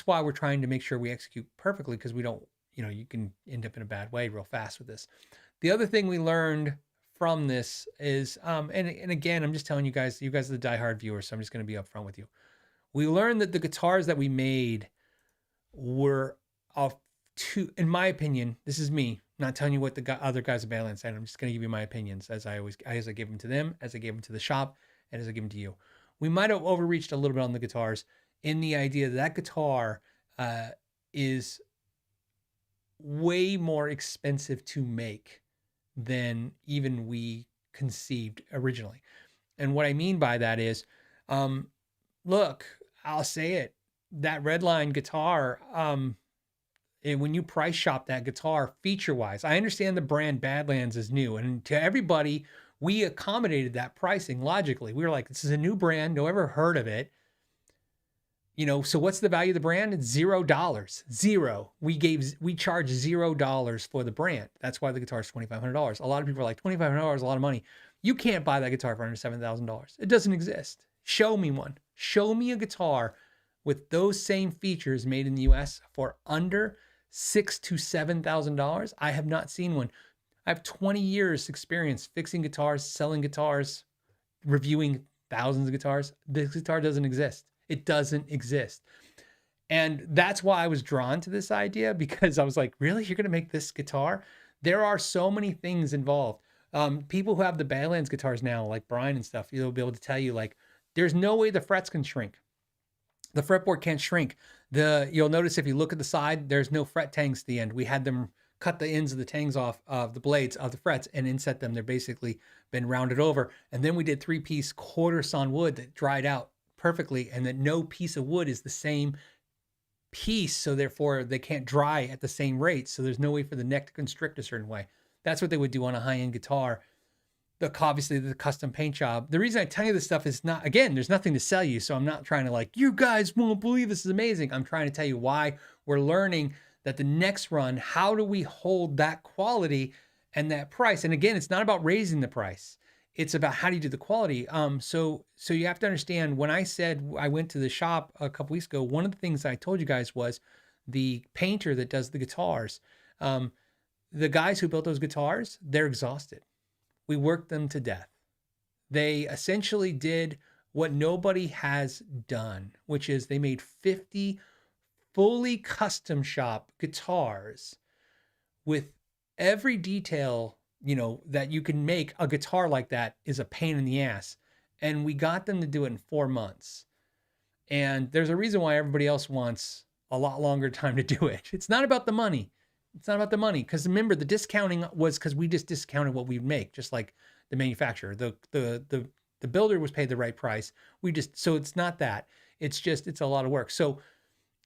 why we're trying to make sure we execute perfectly, because we don't, you know, you can end up in a bad way real fast with this. The other thing we learned from this is, and again, I'm just telling you guys are the diehard viewers, so I'm just going to be upfront with you. We learned that the guitars that we made were in my opinion, this is me, not telling you what the other guys at Badlands said. I'm just going to give you my opinions as I give them to them, as I gave them to the shop, and as I give them to you. We might have overreached a little bit on the guitars in the idea that guitar is way more expensive to make than even we conceived originally. And what I mean by that is, look, I'll say it, that Redline guitar, and when you price shop that guitar feature wise, I understand the brand Badlands is new, and to everybody, we accommodated that pricing logically. We were like, this is a new brand, no ever heard of it. You know, so what's the value of the brand? It's $0. Zero. We charge $0 for the brand. That's why the guitar is $2,500. A lot of people are like, $2,500 is a lot of money. You can't buy that guitar for under $7,000. It doesn't exist. Show me one. Show me a guitar with those same features made in the US for under $6,000 to $7,000. I have not seen one. I have 20 years experience fixing guitars, selling guitars, reviewing thousands of guitars. This guitar doesn't exist. It doesn't exist. And that's why I was drawn to this idea, because I was like, really? You're going to make this guitar? There are so many things involved. People who have the Badlands guitars now, like Brian and stuff, they'll be able to tell you, like, there's no way the frets can shrink. The fretboard can't shrink. You'll notice if you look at the side, there's no fret tangs at the end. We had them cut the ends of the tangs off of the blades of the frets and inset them. They're basically been rounded over. And then we did 3-piece quarter sawn wood that dried out perfectly, and that no piece of wood is the same piece, so therefore they can't dry at the same rate, so there's no way for the neck to constrict a certain way. That's what they would do on a high-end guitar. Obviously the custom paint job. The reason I tell you this stuff is not, again, there's nothing to sell you, so I'm not trying to like, you guys won't believe this is amazing. I'm trying to tell you why we're learning that the next run, how do we hold that quality and that price? And again, it's not about raising the price. It's about how do you do the quality. So you have to understand, when I said I went to the shop a couple weeks ago, one of the things I told you guys was the painter that does the guitars, the guys who built those guitars, they're exhausted. We worked them to death. They essentially did what nobody has done, which is they made 50 fully custom shop guitars with every detail, you know, that you can make. A guitar like that is a pain in the ass. and we got them to do it in 4 months. And there's a reason why everybody else wants a lot longer time to do it. It's not about the money. It's not about the money. Because remember, the discounting was because we just discounted what we'd make, just like the manufacturer. The builder was paid the right price. So it's not that. It's just, it's a lot of work. So,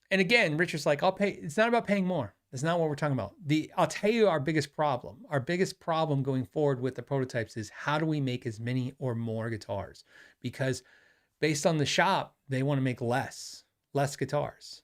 and again, Richard's like, I'll pay. It's not about paying more. That's not what we're talking about. I'll tell you our biggest problem. Our biggest problem going forward with the prototypes is how do we make as many or more guitars? Because based on the shop, they want to make less guitars.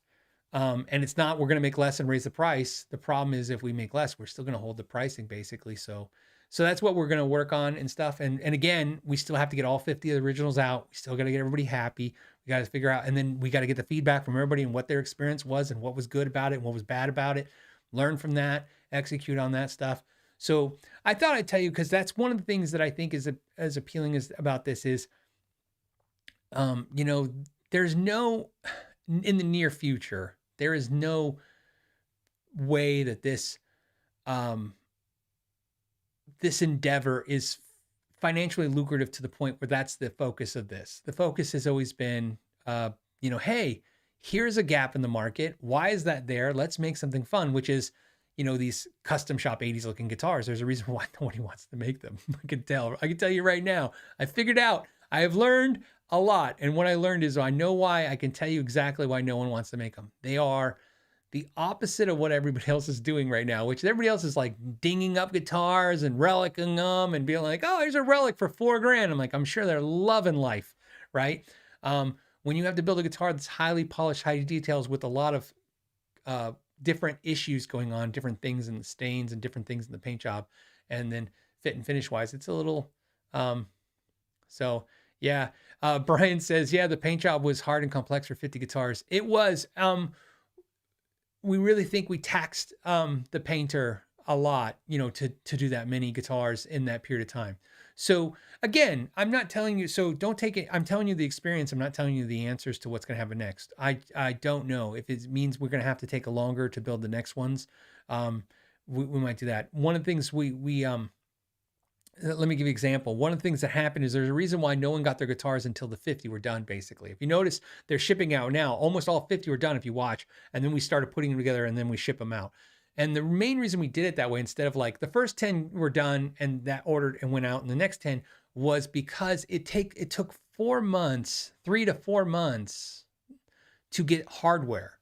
And it's not, we're going to make less and raise the price. The problem is if we make less, we're still going to hold the pricing basically. So that's what we're going to work on and stuff. And again, we still have to get all 50 of the originals out. We still got to get everybody happy. We got to figure out, and then we got to get the feedback from everybody and what their experience was and what was good about it and what was bad about it. Learn from that, execute on that stuff. So I thought I'd tell you, because that's one of the things that I think is as appealing as about this is, there's no, in the near future, there is no way that this endeavor is financially lucrative to the point where that's the focus of this. The focus has always been, hey, here's a gap in the market. Why is that there? Let's make something fun, which is, these custom shop 80s looking guitars. There's a reason why nobody wants to make them. I can tell you right now, I figured out, I have learned a lot. And what I learned is I know why. I can tell you exactly why no one wants to make them. They are the opposite of what everybody else is doing right now, which everybody else is like dinging up guitars and relicing them and being like, oh, here's a relic for $4,000. I'm like, I'm sure they're loving life, right? When you have to build a guitar that's highly polished, high details with a lot of different issues going on, different things in the stains and different things in the paint job, and then fit and finish wise, it's a little, so yeah. Brian says, yeah, the paint job was hard and complex for 50 guitars. It was, we really think we taxed the painter a lot, to do that many guitars in that period of time. So again, I'm not telling you, so don't take it. I'm telling you the experience. I'm not telling you the answers to what's going to happen next. I don't know if it means we're going to have to take a longer to build the next ones. We might do that. One of the things let me give you an example. One of the things that happened is there's a reason why no one got their guitars until the 50 were done, basically. If you notice, they're shipping out now. Almost all 50 were done if you watch. And then we started putting them together and then we ship them out. And the main reason we did it that way, instead of like the first 10 were done and that ordered and went out, and the next 10 was because it took 4 months, 3 to 4 months to get hardware.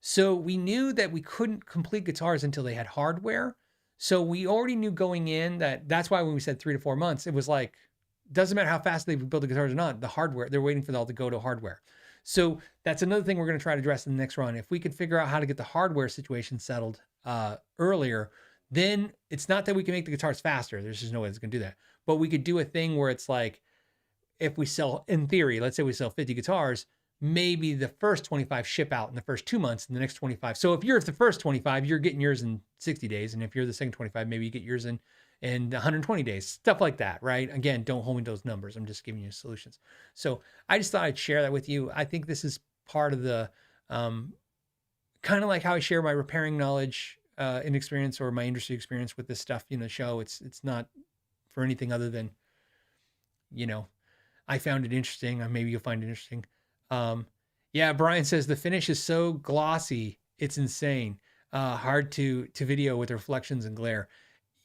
So we knew that we couldn't complete guitars until they had hardware. So we already knew going in that's why when we said 3 to 4 months, it was like, doesn't matter how fast they build the guitars or not, the hardware, they're waiting for it all to go to hardware. So that's another thing we're going to try to address in the next run. If we could figure out how to get the hardware situation settled earlier, then it's not that we can make the guitars faster. There's just no way it's going to do that. But we could do a thing where it's like, if we sell, in theory, let's say we sell 50 guitars, maybe the first 25 ship out in the first 2 months and the next 25. So if you're the first 25, you're getting yours in 60 days. And if you're the second 25, maybe you get yours in 120 days, stuff like that, right? Again, don't hold me to those numbers. I'm just giving you solutions. So I just thought I'd share that with you. I think this is part of the, kind of like how I share my repairing knowledge and experience, or my industry experience with this stuff, show. It's not for anything other than, I found it interesting. Maybe you'll find it interesting. Yeah, Brian says the finish is so glossy, it's insane. Hard to video with reflections and glare.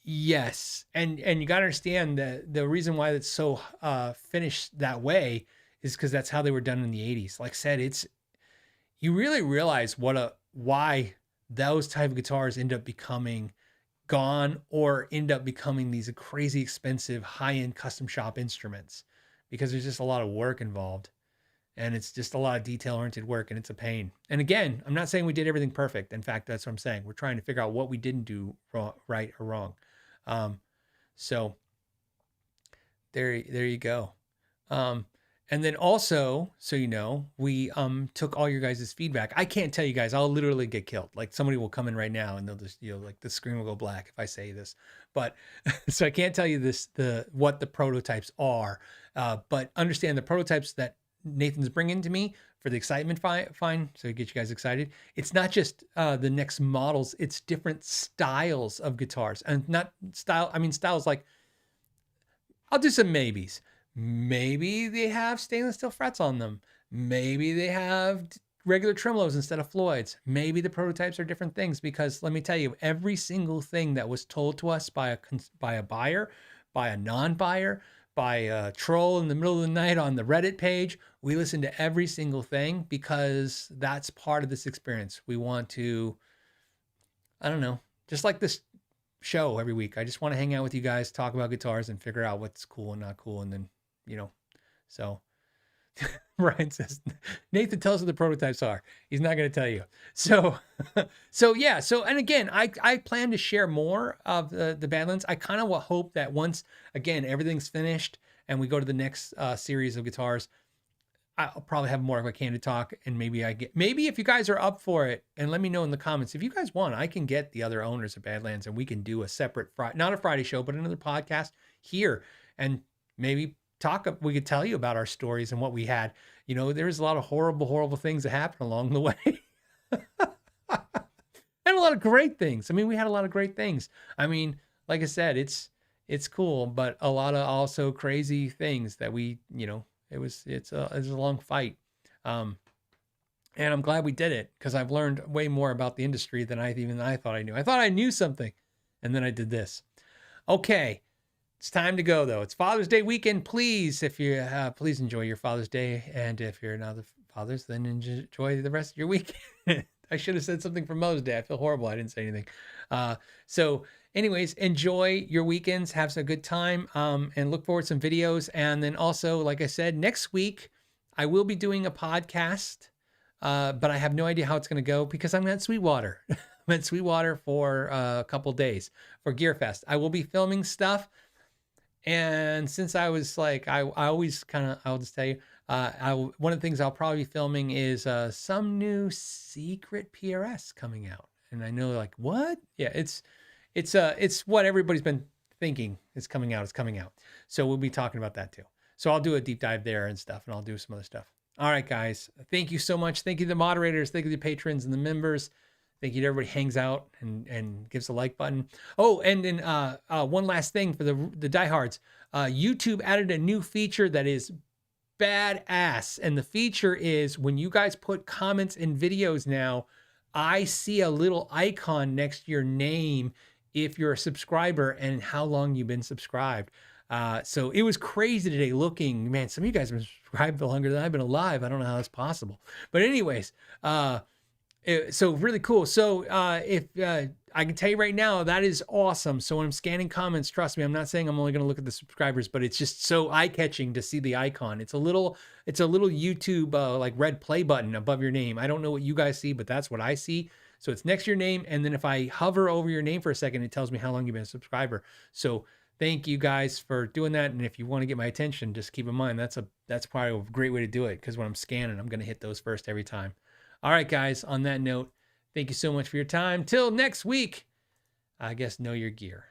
Yes, and you got to understand that the reason why it's so finished that way is because that's how they were done in the 80s. Like I said, you really realize why those type of guitars end up becoming gone or end up becoming these crazy expensive high-end custom shop instruments, because there's just a lot of work involved. And it's just a lot of detail-oriented work, and it's a pain. And again, I'm not saying we did everything perfect. In fact, that's what I'm saying. We're trying to figure out what we didn't do right or wrong. So there you go. And then also, so we took all your guys' feedback. I can't tell you guys, I'll literally get killed. Like somebody will come in right now and they'll just, like the screen will go black if I say this. But so I can't tell you what the prototypes are. But understand the prototypes that Nathan's bringing to me for the excitement fine. So get you guys excited. It's not just the next models, it's different styles of guitars. And not style, I mean styles like, I'll do some maybes. Maybe they have stainless steel frets on them. Maybe they have regular tremolos instead of Floyds. Maybe the prototypes are different things, because let me tell you, every single thing that was told to us by a buyer, by a non-buyer, by a troll in the middle of the night on the Reddit page, we listen to every single thing, because that's part of this experience. We want to, I don't know, just like this show every week. I just want to hang out with you guys, talk about guitars, and figure out what's cool and not cool. And then, so Ryan says, Nathan, tell us what the prototypes are. He's not going to tell you. So, yeah. So, and again, I plan to share more of the Badlands. I kind of hope that once, again, everything's finished and we go to the next series of guitars, I'll probably have more of a candid talk, and maybe if you guys are up for it, and let me know in the comments, if you guys want, I can get the other owners of Badlands and we can do a separate not a Friday show, but another podcast here, and maybe we could tell you about our stories and what we had. There's a lot of horrible things that happened along the way. And a lot of great things. I mean, we had a lot of great things. I mean, like I said, it's cool, but a lot of also crazy things that it's a long fight. And I'm glad we did it, because I've learned way more about the industry than I thought I knew. I thought I knew something, and then I did this. Okay. It's time to go, though. It's Father's Day weekend. Please, if you please enjoy your Father's Day, and if you're not the fathers, then enjoy the rest of your weekend. I should have said something for Mother's Day. I feel horrible. I didn't say anything. So, anyways, enjoy your weekends. Have some good time, and look forward to some videos. And then also, like I said, next week I will be doing a podcast, but I have no idea how it's going to go, because I'm at Sweetwater. I'm at Sweetwater for a couple days for Gear Fest. I will be filming stuff. And since I was like, I always I'll just tell you, one of the things I'll probably be filming is some new secret PRS coming out. And I know, like, what? Yeah, it's what everybody's been thinking is coming out. It's coming out. So we'll be talking about that too. So I'll do a deep dive there and stuff, and I'll do some other stuff. All right, guys. Thank you so much. Thank you to the moderators. Thank you to the patrons and the members. Thank you to everybody who hangs out and gives a like button. Oh, and then one last thing for the diehards. YouTube added a new feature that is badass. And the feature is, when you guys put comments in videos now, I see a little icon next to your name if you're a subscriber and how long you've been subscribed. So it was crazy today looking. Man, some of you guys have been subscribed longer than I've been alive. I don't know how that's possible. But anyways, so really cool. So if I can tell you right now, that is awesome. So when I'm scanning comments, trust me, I'm not saying I'm only going to look at the subscribers, but it's just so eye-catching to see the icon. It's a little YouTube like red play button above your name. I don't know what you guys see, but that's what I see. So it's next to your name, and then if I hover over your name for a second, it tells me how long you've been a subscriber. So thank you guys for doing that. And if you want to get my attention, just keep in mind that's probably a great way to do it, because when I'm scanning, I'm going to hit those first every time. All right, guys, on that note, thank you so much for your time. Till next week, I guess know your gear.